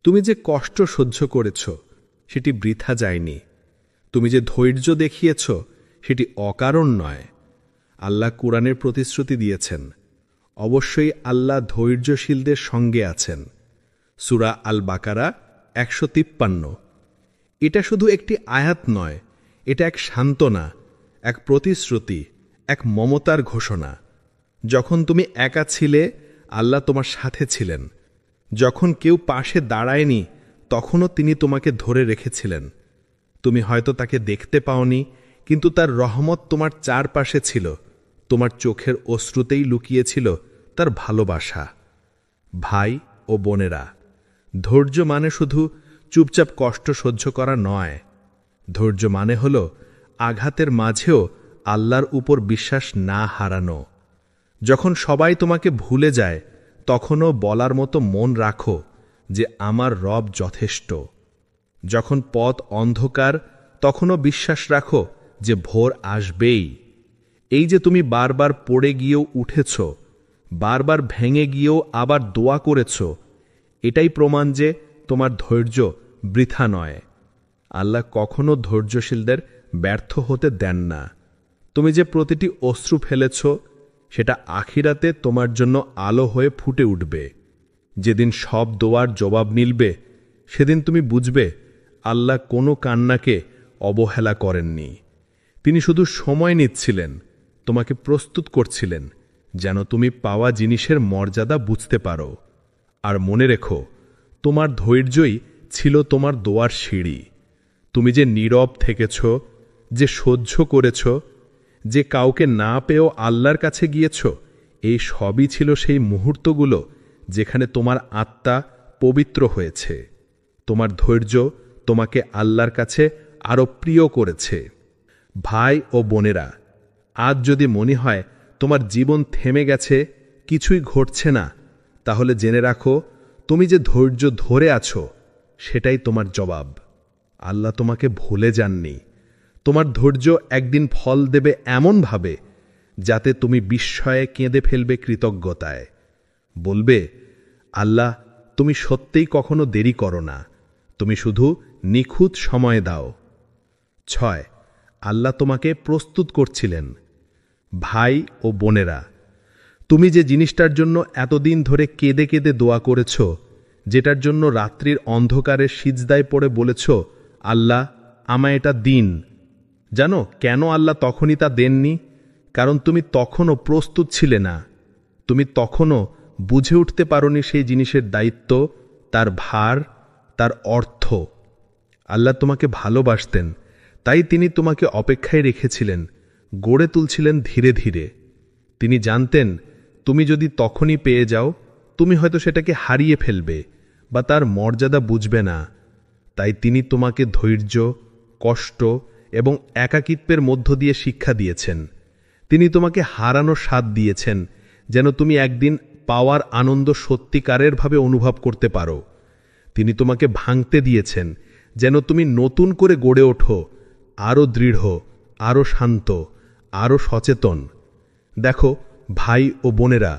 Speaker 2: তুমি যে কষ্ট সহ্য করেছ সেটি বৃথা যায়নি। তুমি যে ধৈর্য দেখিয়েছ সেটি অকারণ নয়। আল্লাহ কুরআনের প্রতিশ্রুতি দিয়েছেন, অবশ্যই আল্লাহ ধৈর্যশীলদের সঙ্গে আছেন। সূরা আল বাকারা ১৫৩। এটা শুধু একটি আয়াত নয়, এটা এক সান্ত্বনা, এক প্রতিশ্রুতি, এক মমতার ঘোষণা। যখন তুমি একা ছিলে, আল্লাহ তোমার সাথে ছিলেন। যখন কেউ পাশে দাঁড়ায়নি, তখনও তিনি তোমাকে ধরে রেখেছিলেন। তুমি হয়তো তাকে দেখতে পাওনি, কিন্তু তার রহমত তোমার চারপাশে ছিল। তোমার চোখের অশ্রুতেই লুকিয়েছিল তার ভালোবাসা। ভাই ও বোনেরা, ধৈর্য মানে শুধু চুপচাপ কষ্ট সহ্য করা নয়। ধৈর্য মানে হল আঘাতের মাঝেও আল্লাহর উপর বিশ্বাস না হারানো। যখন সবাই তোমাকে ভুলে যায়, তখনও বলার মতো মন রাখো যে আমার রব যথেষ্ট। যখন পথ অন্ধকার, তখনও বিশ্বাস রাখো যে ভোর আসবেই। এই যে তুমি বারবার পড়ে গিয়েও উঠেছ, বারবার ভেঙে গিয়েও আবার দোয়া করেছ, এটাই প্রমাণ যে তোমার ধৈর্য বৃথা নয়। আল্লাহ কখনো ধৈর্যশীলদের ব্যর্থ হতে দেন না। তুমি যে প্রতিটি অশ্রু ফেলেছ, সেটা আখিরাতে তোমার জন্য আলো হয়ে ফুটে উঠবে। যেদিন সব দোয়ার জবাব মিলবে, সেদিন তুমি বুঝবে আল্লাহ কোনো কান্নাকে অবহেলা করেননি। তিনি শুধু সময় নিচ্ছিলেন, তোমাকে প্রস্তুত করছিলেন, যেন তুমি পাওয়া জিনিসের মর্যাদা বুঝতে পারো। আর মনে রেখো, তোমার ধৈর্যই ছিল তোমার দোয়ার সিঁড়ি। তুমি যে নীরব থেকেছ, যে সহ্য করেছ, যে কাউকে না পেয়েও আল্লাহর কাছে গিয়েছ, এই সবই ছিল সেই মুহূর্তগুলো যেখানে তোমার আত্মা পবিত্র হয়েছে। তোমার ধৈর্য তোমাকে আল্লাহর কাছে আরও প্রিয় করেছে। ভাই ও বোনেরা, আজ যদি মনে হয় তোমার জীবন থেমে গেছে, কিছুই ঘটছে না, তাহলে জেনে রাখো, তুমি যে ধৈর্য ধরে আছো, সেটাই তোমার জবাব। আল্লাহ তোমাকে ভুলে যাননি। তোমার ধৈর্য একদিন ফল দেবে এমনভাবে, যাতে তুমি বিস্ময়ে কেঁদে ফেলবে কৃতজ্ঞতায়। বলবে, আল্লাহ, তুমি সত্যিই কখনো দেরি করো না, তুমি শুধু নিখুঁত সময় দাও। ৬. আল্লাহ তোমাকে প্রস্তুত করছিলেন। ভাই ও বোনেরা, তুমি যে জিনিসটার জন্য এতদিন ধরে কেঁদে কেঁদে দোয়া করেছ, যেটার জন্য রাত্রির অন্ধকারে সিজদায় পড়ে বলেছ, আল্লাহ আমায় এটা দিন, জানো কেন আল্লাহ তখনই তা দেননি? কারণ তুমি তখনও প্রস্তুত ছিলে না। তুমি তখনও বুঝে উঠতে পারোনি সেই জিনিসের দায়িত্ব, তার ভার, তার অর্থ। আল্লাহ তোমাকে ভালোবাসতেন, তাই তিনি তোমাকে অপেক্ষায় রেখেছিলেন, গড়ে তুলছিলেন ধীরে ধীরে। তিনি জানতেন তুমি যদি তখনই পেয়ে যাও, তুমি হয়তো সেটাকে হারিয়ে ফেলবে বা তার মর্যাদা বুঝবে না। তাই তিনি তোমাকে ধৈর্য, কষ্ট এবং একাকিত্বের মধ্য দিয়ে শিক্ষা দিয়েছেন। তিনি তোমাকে হারানোর স্বাদ দিয়েছেন, যেন তুমি একদিন পাওয়ার আনন্দ সত্যিকারেরভাবে অনুভব করতে পারো। তিনি তোমাকে ভাঙতে দিয়েছেন, যেন তুমি নতুন করে গড়ে ওঠো, আরও দৃঢ়, আরও শান্ত, আরও সচেতন। দেখো ভাই ও বোনেরা,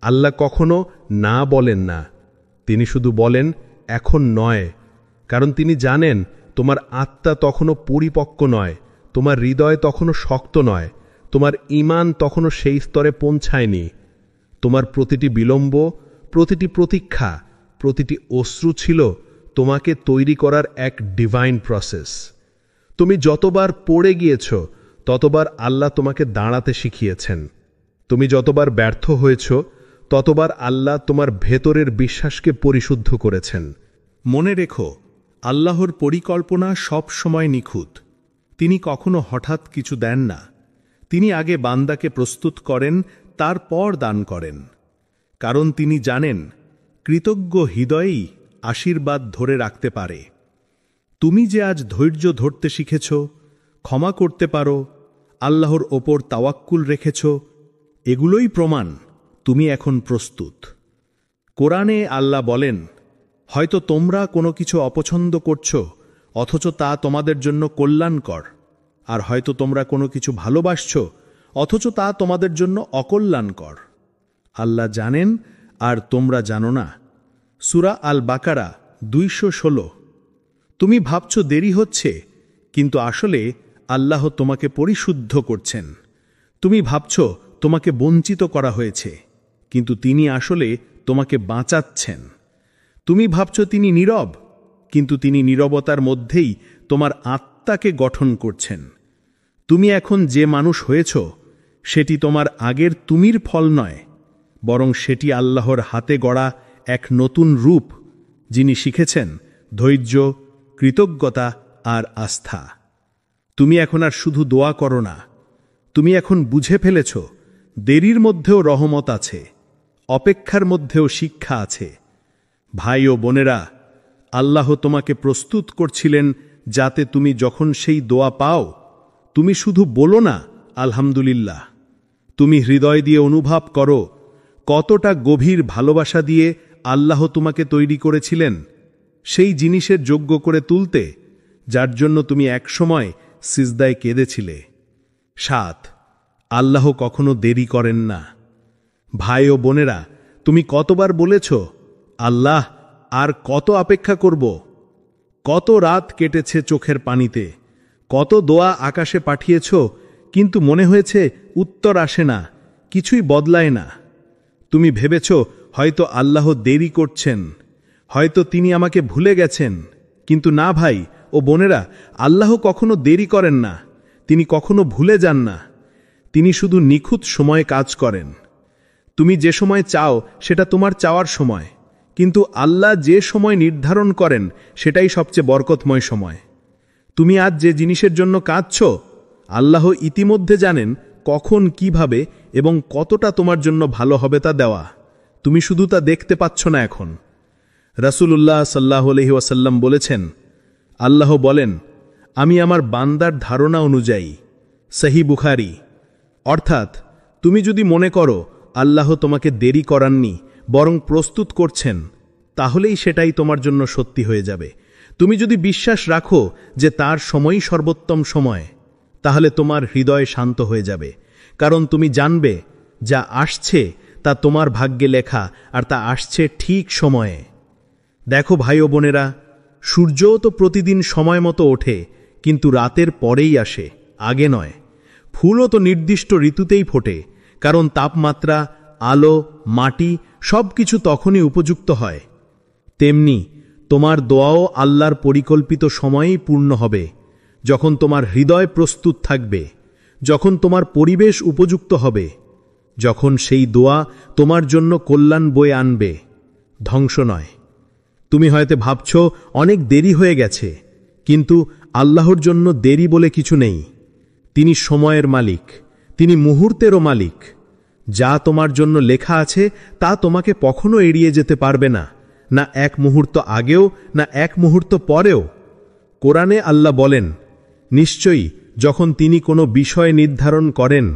Speaker 2: আল্লাহ কখনো না বলেন না, তিনি শুধু বলেন এখন নয়। কারণ তিনি জানেন তোমার আত্মা তখনও পরিপক্ক নয়, তোমার হৃদয় তখনও শক্ত নয়, তোমার ঈমান তখনও সেই স্তরে পৌঁছায়নি। তোমার প্রতিটি বিলম্ব, প্রতিটি প্রতীক্ষা, প্রতিটি অশ্রু ছিল তোমাকে তৈরি করার এক ডিভাইন প্রসেস। তুমি যতবার পড়ে গিয়েছ, ততবার আল্লাহ তোমাকে দাঁড়াতে শিখিয়েছেন। তুমি যতবার ব্যর্থ হয়েছ, ততবার আল্লাহ তোমার ভেতরের বিশ্বাসকে পরিশুদ্ধ করেছেন। মনে রেখো, আল্লাহর পরিকল্পনা সব সময় নিখুঁত।
Speaker 1: তিনি কখনো হঠাৎ কিছু দেন না। তিনি আগে বান্দাকে প্রস্তুত করেন, তারপর দান করেন। কারণ তিনি জানেন কৃতজ্ঞ হৃদয়েই আশীর্বাদ ধরে রাখতে পারে। তুমি যে আজ ধৈর্য ধরতে শিখেছ, ক্ষমা করতে পারো, আল্লাহর ওপর তাওয়াক্কুল রেখেছ, এগুলোই প্রমাণ তুমি এখন প্রস্তুত। কোরআনে আল্লাহ বলেন, হয়তো তোমরা কোনো কিছু অপছন্দ করছ, অথচ তা তোমাদের জন্য কল্যাণকর, আর হয়তো তোমরা কোনো কিছু ভালোবাসছ, অথচ তা তোমাদের জন্য অকল্যাণকর। আল্লাহ জানেন আর তোমরা জানো না। সূরা আল বাকারা 216। তুমি ভাবছ দেরি হচ্ছে, কিন্তু আসলে আল্লাহ তোমাকে পরিশুদ্ধ করছেন। তুমি ভাবছ তোমাকে বঞ্চিত করা হয়েছে, কিন্তু তিনি আসলে তোমাকে বাঁচাচ্ছেন। তুমি ভাবছ তিনি নীরব, কিন্তু তিনি নীরবতার মধ্যেই তোমার আত্মাকে গঠন করছেন। তুমি এখন যে মানুষ হয়েছ, সেটি তোমার আগের তুমির ফল নয়, বরং সেটি আল্লাহর হাতে গড়া এক নতুন রূপ, যিনি শিখেছেন ধৈর্য, কৃতজ্ঞতা আর আস্থা। তুমি এখন আর শুধু দোয়া করো না, তুমি এখন বুঝে ফেলেছ দেরির মধ্যেও রহমত আছে, অপেক্ষার মধ্যেও শিক্ষা আছে। ভাই ও বোনেরা, আল্লাহ তোমাকে প্রস্তুত করছিলেন যাতে তুমি যখন সেই দোয়া পাও, তুমি শুধু বলো না আলহামদুলিল্লাহ, তুমি হৃদয় দিয়ে অনুভব করো কতটা গভীর ভালোবাসা দিয়ে আল্লাহ তোমাকে তৈরি করেছিলেন, সেই জিনিসের যোগ্য করে তুলতে যার জন্য তুমি একসময় সিজদায় কেঁদেছিলে। 7, আল্লাহ কখনো দেরি করেন না। ভাই ও বোনেরা, তুমি কতবার বলেছ, আল্লাহ আর কত অপেক্ষা করব? কত রাত কেটেছে চোখের পানিতে, কত দোয়া আকাশে পাঠিয়েছ, কিন্তু মনে হয়েছে উত্তর আসে না, কিছুই বদলায় না। তুমি ভেবেছ হয়তো আল্লাহ দেরি করছেন, হয়তো তিনি আমাকে ভুলে গেছেন। কিন্তু না ভাই ও বোনেরা, আল্লাহ কখনো দেরি করেন না, তিনি কখনো ভুলে যান না। তিনি শুধু নিখুঁত সময়ে কাজ করেন। তুমি যে সময় চাও সেটা তোমার চাওয়ার সময়, কিন্তু আল্লাহ যে সময় নির্ধারণ করেন সেটাই সবচেয়ে বরকতময় সময়। তুমি আজ যে জিনিসের জন্য কাঁদছ, আল্লাহ ইতিমধ্যে জানেন কখন, কিভাবে এবং কতটা তোমার জন্য ভালো হবে তা দেওয়া। তুমি শুধু তা দেখতে পাচ্ছ না এখন। রাসূলুল্লাহ সাল্লাল্লাহু আলাইহি ওয়াসাল্লাম বলেছেন, আল্লাহ বলেন, আমি আমার বান্দার ধারণা অনুযায়ী। সহিহ বুখারী। অর্থাৎ তুমি যদি মনে করো আল্লাহ তোমাকে দেরি করাননি, বরং প্রস্তুত করছেন, তাহলেই সেটাই তোমার জন্য সত্যি হয়ে যাবে। তুমি যদি বিশ্বাস রাখো যে তার সময়ই সর্বোত্তম সময়, তাহলে তোমার হৃদয় শান্ত হয়ে যাবে, কারণ তুমি জানবে যা আসছে তা তোমার ভাগ্যে লেখা, আর তা আসছে ঠিক সময়ে। দেখো ভাই ও বোনেরা, সূর্যও তো প্রতিদিন সময় মতো ওঠে, কিন্তু রাতের পরেই আসে, আগে নয়। ফুলও তো নির্দিষ্ট ঋতুতেই ফোটে, কারণ তাপমাত্রা, আলো, মাটি সবকিছু তখনই উপযুক্ত হয়। তেমনি তোমার দোয়াও আল্লাহর পরিকল্পিত সময়েই পূর্ণ হবে, যখন তোমার হৃদয় প্রস্তুত থাকবে, যখন তোমার পরিবেশ উপযুক্ত হবে, যখন সেই দোয়া তোমার জন্য কল্যাণ বয়ে আনবে, ধ্বংস নয়। তুমি হয়তো ভাবছ অনেক দেরি হয়ে গেছে, কিন্তু আল্লাহর জন্য দেরি বলে কিছু নেই। তিনি সময়ের মালিক, তিনি মুহূর্তেরও মালিক। যা তোমার জন্য লেখা আছে তা তোমাকে কখনো এড়িয়ে যেতে পারবে না, না এক মুহূর্ত আগেও, না এক মুহূর্ত পরেও। কোরআনে আল্লাহ বলেন, নিশ্চয়ই যখন তিনি কোনো বিষয় নির্ধারণ করেন,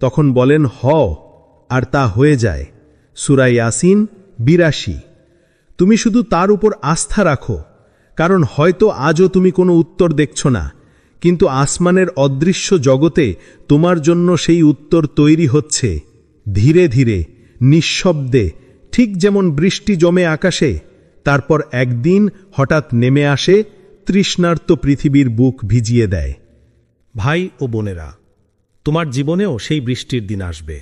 Speaker 1: তখন বলেন হও, আর তা হয়ে যায়। সূরা ইয়াসিন 82। তুমি শুধু তার উপর আস্থা রাখো, কারণ হয়তো আজও তুমি কোনো উত্তর দেখছ না, কিন্তু আসমানের অদৃশ্য জগতে তোমার জন্য সেই উত্তর তৈরি হচ্ছে, ধীরে ধীরে, নিঃশব্দে, ঠিক যেমন বৃষ্টি জমে আকাশে, তারপর একদিন হঠাৎ নেমে আসে, তৃষ্ণার্ত পৃথিবীর বুক ভিজিয়ে দেয়।
Speaker 2: ভাই ও বোনেরা, তোমার জীবনেও সেই বৃষ্টির দিন আসবে,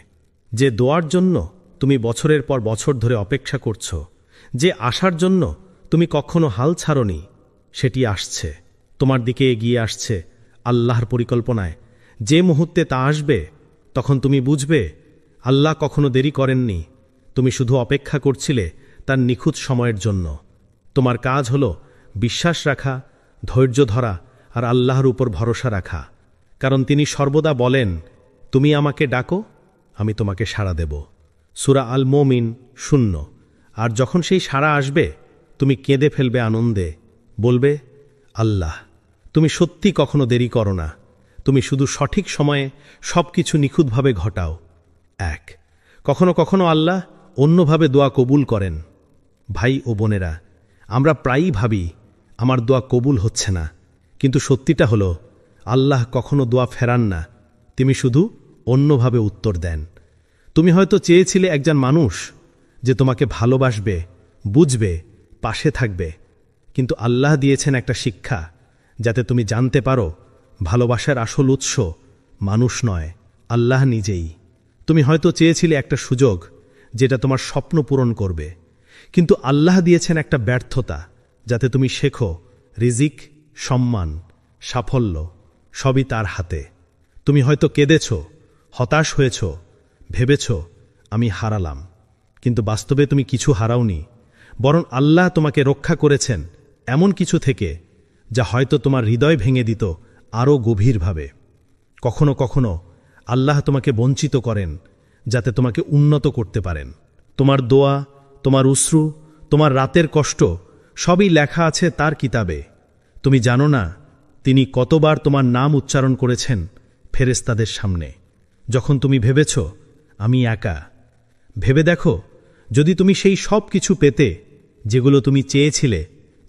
Speaker 2: যে দোয়ার জন্য তুমি বছরের পর বছর ধরে অপেক্ষা করছ, যে আশার জন্য তুমি কখনো হাল ছাড়নি, সেটি আসছে, তোমার দিকে এগিয়ে আসছে আল্লাহর পরিকল্পনায়। যে মুহূর্তে তা আসবে, তখন তুমি বুঝবে আল্লাহ কখনো দেরি করেননি, তুমি শুধু অপেক্ষা করছিলে তার নিখুঁত সময়ের জন্য। তোমার কাজ হলো বিশ্বাস রাখা, ধৈর্য ধরা
Speaker 1: আর আল্লাহর উপর ভরসা রাখা, কারণ তিনি সর্বদা বলেন, তুমি আমাকে ডাকো, আমি তোমাকে সাড়া দেব। সূরা আল মুমিন 0। আর যখন সেই সাড়া আসবে, তুমি কেঁদে ফেলবে আনন্দে, বলবে, আল্লাহ, তুমি সত্যি কখনো দেরি করো না, তুমি শুধু সঠিক সময়ে সব কিছু নিখুঁতভাবে ঘটাও। কখনো কখনো আল্লাহ অন্যভাবে দোয়া কবুল করেন। ভাই ও বোনেরা, আমরা প্রায়ই ভাবি আমার দোয়া কবুল হচ্ছে না, কিন্তু সত্যিটা হলো আল্লাহ কখনো দোয়া ফেরান না, তিনি শুধু অন্যভাবে উত্তর দেন। তুমি হয়তো চেয়েছিলে একজন মানুষ যে তোমাকে ভালোবাসবে, বুঝবে, পাশে থাকবে, কিন্তু আল্লাহ দিয়েছেন একটা শিক্ষা, যাতে তুমি জানতে পারো ভালোবাসার আসল উৎস মানুষ নয়, আল্লাহ নিজেই। তুমি হয়তো চেয়েছিলে একটা সুযোগ যেটা তোমার স্বপ্ন পূরণ করবে, কিন্তু আল্লাহ দিয়েছেন একটা ব্যর্থতা, যাতে তুমি শেখো রিজিক, সম্মান, সাফল্য সবই তার হাতে। তুমি হয়তো কেঁদেছ, হতাশ হয়েছ, ভেবেছ আমি হারালাম, কিন্তু বাস্তবে তুমি কিছু হারাওনি, বরং আল্লাহ তোমাকে রক্ষা করেছেন এমন কিছু থেকে যা হয়তো তোমার হৃদয় ভেঙে দিত আরও গভীরভাবে। কখনো কখনো আল্লাহ তোমাকে বঞ্চিত করেন যাতে তোমাকে উন্নত করতে পারেন। তোমার দোয়া, তোমার অশ্রু, তোমার রাতের কষ্ট সবই লেখা আছে তার কিতাবে। তুমি জানো না তিনি কতবার তোমার নাম উচ্চারণ করেছেন ফেরেশতাদের সামনে। যখন তুমি ভেবেছ আমি একা, ভেবে দেখো যদি তুমি সেই সব কিছু পেতে যেগুলো তুমি চেয়েছিলে,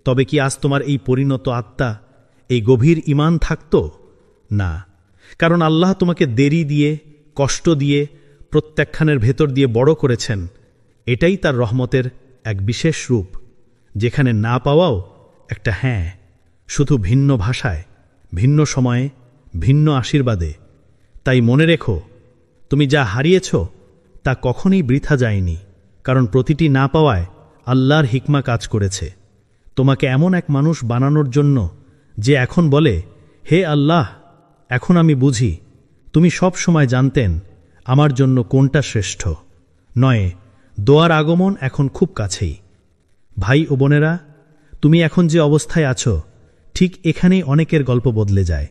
Speaker 1: তবে কি আজ তোমার এই পরিণত আত্মা, এই গভীর ঈমান থাকত? না, কারণ আল্লাহ তোমাকে দেরি দিয়ে, কষ্ট দিয়ে, প্রত্যাখ্যানের ভেতর দিয়ে বড় করেছেন। এটাই তার রহমতের এক বিশেষ রূপ, যেখানে না পাওয়াও একটা হ্যাঁ, শুধু ভিন্ন ভাষায়, ভিন্ন সময়ে, ভিন্ন আশীর্বাদে। তাই মনে রেখো, তুমি যা হারিয়েছ তা কখনোই বৃথা যায়নি, কারণ প্রতিটি না পাওয়ায় আল্লাহর হিকমা কাজ করেছে, তোমাকে এমন এক মানুষ বানানোর জন্য যে এখন বলে, হে আল্লাহ, এখন আমি বুঝি তুমি সব সময় জানতেন আমার জন্য কোনটা শ্রেষ্ঠ। নয়, দোয়ার আগমন এখন খুব কাছেই। ভাই ও বোনেরা, তুমি এখন যে অবস্থায় আছো, ঠিক এখানেই অনেকের গল্প বদলে যায়।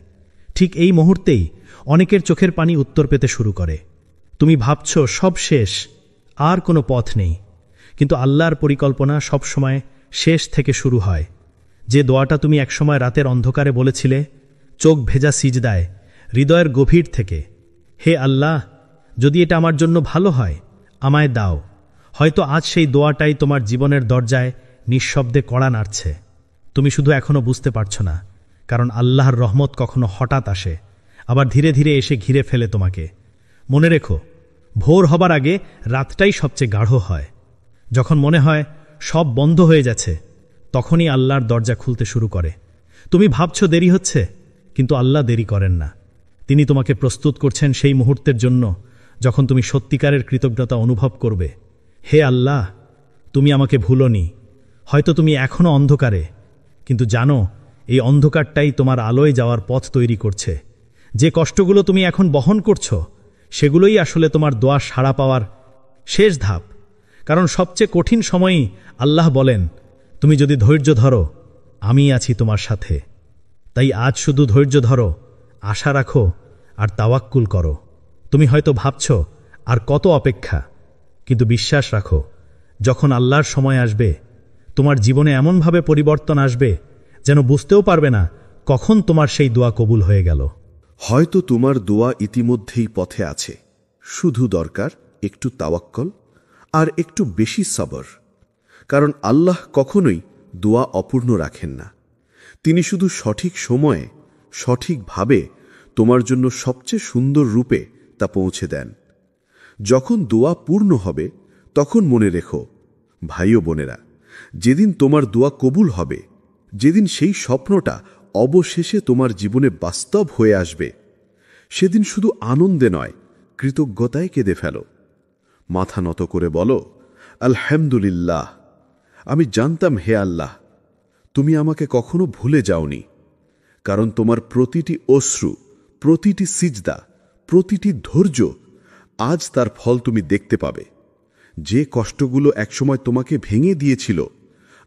Speaker 1: ঠিক এই মুহূর্তেই অনেকের চোখের পানি উত্তর পেতে শুরু করে। তুমি ভাবছ সব শেষ, আর কোনো পথ নেই, কিন্তু আল্লাহর পরিকল্পনা সবসময় শেষ থেকে শুরু হয়। যে দোয়াটা তুমি একসময় রাতের অন্ধকারে বলেছিলে, চোখ ভেজা সিজদায়, হৃদয়ের গভীর থেকে, হে আল্লাহ, যদি এটা আমার জন্য ভালো হয় আমায় দাও, হয়তো আজ সেই দোয়াটাই তোমার জীবনের দরজায় নিঃশব্দে কড়া নাড়ছে। তুমি শুধু এখনো বুঝতে পারছো না, কারণ আল্লাহর রহমত কখনো হঠাৎ আসে, আবার ধীরে ধীরে এসে ঘিরে ফেলে তোমাকে। মনে রেখো, ভোর হবার আগে রাতটাই সবচেয়ে গাঢ় হয়। যখন মনে হয় সব বন্ধ হয়ে যাচ্ছে, তখনই আল্লাহর দরজা খুলতে শুরু করে। তুমি ভাবছ দেরি হচ্ছে, কিন্তু আল্লাহ দেরি করেন না। তিনি তোমাকে প্রস্তুত করছেন সেই মুহূর্তের জন্য যখন তুমি সত্যিকারের কৃতজ্ঞতা অনুভব করবে। হে আল্লাহ, তুমি আমাকে ভুলোনি। হয়তো তুমি এখনও অন্ধকারে, কিন্তু জানো এই অন্ধকারটাই তোমার আলোয় যাওয়ার পথ তৈরি করছে। যে কষ্টগুলো তুমি এখন বহন করছো, সেগুলোই আসলে তোমার দোয়া সাড়া পাওয়ার শেষ ধাপ। কারণ সবচেয়ে কঠিন সময়েই আল্লাহ বলেন, তুমি যদি ধৈর্য ধরো, আমি আছি তোমার সাথে। তাই আজ শুধু ধৈর্য ধরো, আশা রাখো আর তাওয়াক্কুল করো। তুমি হয়তো ভাবছ আর কত অপেক্ষা, কিন্তু বিশ্বাস রাখো, যখন আল্লাহর সময় আসবে, তোমার জীবনে এমনভাবে পরিবর্তন আসবে যেন বুঝতেও পারবে না কখন তোমার সেই দোয়া কবুল হয়ে গেল।
Speaker 3: হয়তো তোমার দোয়া ইতিমধ্যেই পথে আছে, শুধু দরকার একটু তাওয়াক্কল আর একটু বেশি সবর। কারণ আল্লাহ কখনোই দোয়া অপূর্ণ রাখেন না, তিনি শুধু সঠিক সময়ে, সঠিকভাবে তোমার জন্য সবচেয়ে সুন্দর রূপে তা পৌঁছে দেন। যখন দোয়া পূর্ণ হবে, তখন মনে রেখো ভাই ও বোনেরা, যেদিন তোমার দোয়া কবুল হবে, যেদিন সেই স্বপ্নটা অবশেষে তোমার জীবনে বাস্তব হয়ে আসবে, সেদিন শুধু আনন্দে নয়, কৃতজ্ঞতায় কেঁদে ফেলো। মাথা নত করে বলো, আলহামদুলিল্লাহ, আমি জানতাম হে আল্লাহ, তুমি আমাকে কখনো ভুলে যাওনি। কারণ তোমার প্রতিটি অশ্রু, প্রতিটি সিজদা, প্রতিটি ধৈর্য, আজ তার ফল তুমি দেখতে পাবে। যে কষ্টগুলো একসময় তোমাকে ভেঙে দিয়েছিল,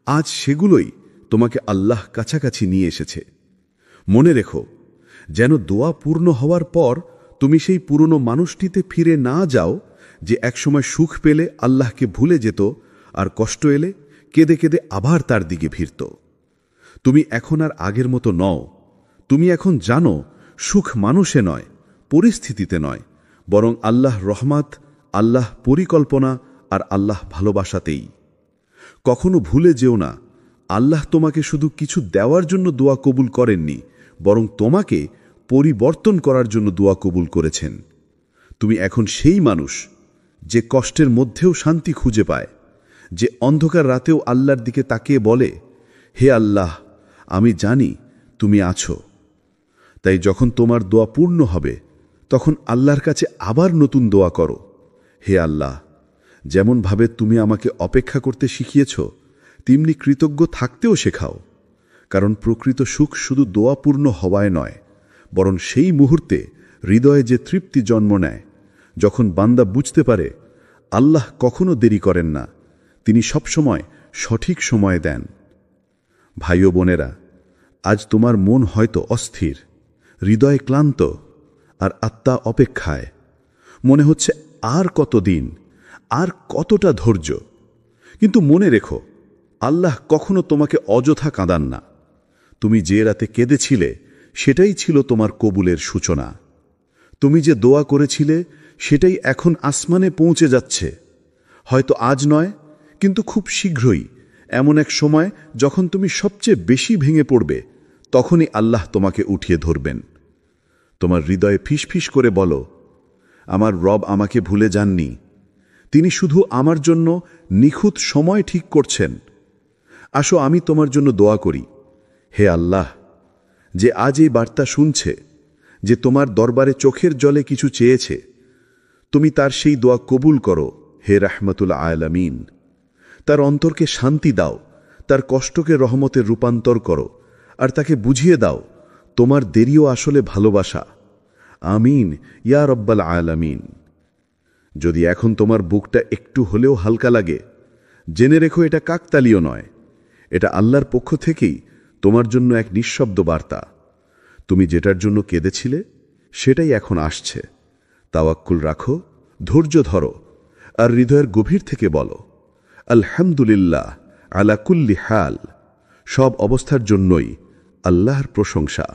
Speaker 3: আজ সেগুলোই তোমাকে আল্লাহ কাছাকাছি নিয়ে এসেছে। মনে রেখো, যেন দোয়া পূর্ণ হওয়ার পর তুমি সেই পুরনো মানুষটিতে ফিরে না যাও যে একসময় সুখ পেলে আল্লাহকে ভুলে যেত আর কষ্ট এলে কেঁদে কেঁদে আবার তার দিকে ভিড়ত। তুমি এখন আর আগের মতো নও। তুমি এখন জানো সুখ মানুষে নয়, পরিস্থিতিতে নয়, বরং আল্লাহ রহমত, আল্লাহ পরিকল্পনা আর আল্লাহ ভালোবাসাতেই। কখনো ভুলে যেও না, আল্লাহ তোমাকে শুধু কিছু দেওয়ার জন্য দোয়া কবুল করেননি, বরং তোমাকে পরিবর্তন করার জন্য দোয়া কবুল করেছেন। তুমি এখন সেই মানুষ যে কষ্টের মধ্যেও শান্তি খুঁজে পায়, যে অন্ধকার রাতেও আল্লাহর দিকে তাকিয়ে বলে, হে আল্লাহ, আমি জানি তুমি আছো। তাই যখন তোমার দোয়া পূর্ণ হবে তখন আল্লাহর কাছে আবার নতুন দোয়া করো, হে আল্লাহ, যেমনভাবে তুমি আমাকে অপেক্ষা করতে শিখিয়েছ তেমনি কৃতজ্ঞ থাকতেও শেখাও। কারণ প্রকৃত সুখ শুধু দোয়া পূর্ণ হওয়ায় নয়, বরং সেই মুহূর্তে হৃদয়ে যে তৃপ্তি জন্ম নেয়, যখন বান্দা বুঝতে পারে আল্লাহ কখনো দেরি করেন না, তিনি সবসময় সঠিক সময় দেন। ভাই ও বোনেরা, আজ তোমার মন হয়তো অস্থির, হৃদয় ক্লান্ত আর আত্মা অপেক্ষায়। মনে হচ্ছে আর কতদিন, আর কতটা ধৈর্য। কিন্তু মনে রেখো, আল্লাহ কখনো তোমাকে অযথা কাঁদান না। তুমি যে রাতে কেঁদেছিলে সেটাই ছিল তোমার কবুলের সূচনা। তুমি যে দোয়া করেছিলে সেটাই এখন আসমানে পৌঁছে যাচ্ছে। হয়তো আজ নয়, কিন্তু খুব শীঘ্রই এমন এক সময় যখন তুমি সবচেয়ে বেশি ভেঙে পড়বে, তখনই আল্লাহ তোমাকে উঠিয়ে ধরবেন। তোমার হৃদয়ে ফিসফিস করে বলো, আমার রব আমাকে ভুলে যাননি, তিনি শুধু আমার জন্য নিখুঁত সময় ঠিক করছেন। আসো আমি তোমার জন্য দোয়া করি। হে আল্লাহ, যে আজ এই বার্তা শুনছে, যে তোমার দরবারে চোখের জলে কিছু চেয়েছে, তুমি তার সেই দোয়া কবুল করো। হে রাহমাতুল আলামিন, তার অন্তরকে শান্তি দাও, তার কষ্টকে রহমতের রূপান্তর করো, আর তাকে বুঝিয়ে দাও তোমার দেরিও আসলে ভালোবাসা। আমিন ইয়া রব্বাল আলামিন। যদি এখন তোমার বুকটা একটু হলেও হালকা লাগে, জেনে রেখো এটা কাকতালীয় নয়, এটা আল্লাহর পক্ষ থেকেই তোমার জন্য এক নিঃশব্দ বার্তা। তুমি যেটার জন্য কেঁদেছিলে সেটাই এখন আসছে। তাওয়াক্কুল রাখো, ধৈর্য ধরো, আর হৃদয়ের গভীর থেকে বলো, আলহামদুলিল্লাহ আলা কুল্লি হাল। সব অবস্থার জন্যই আল্লাহর প্রশংসা।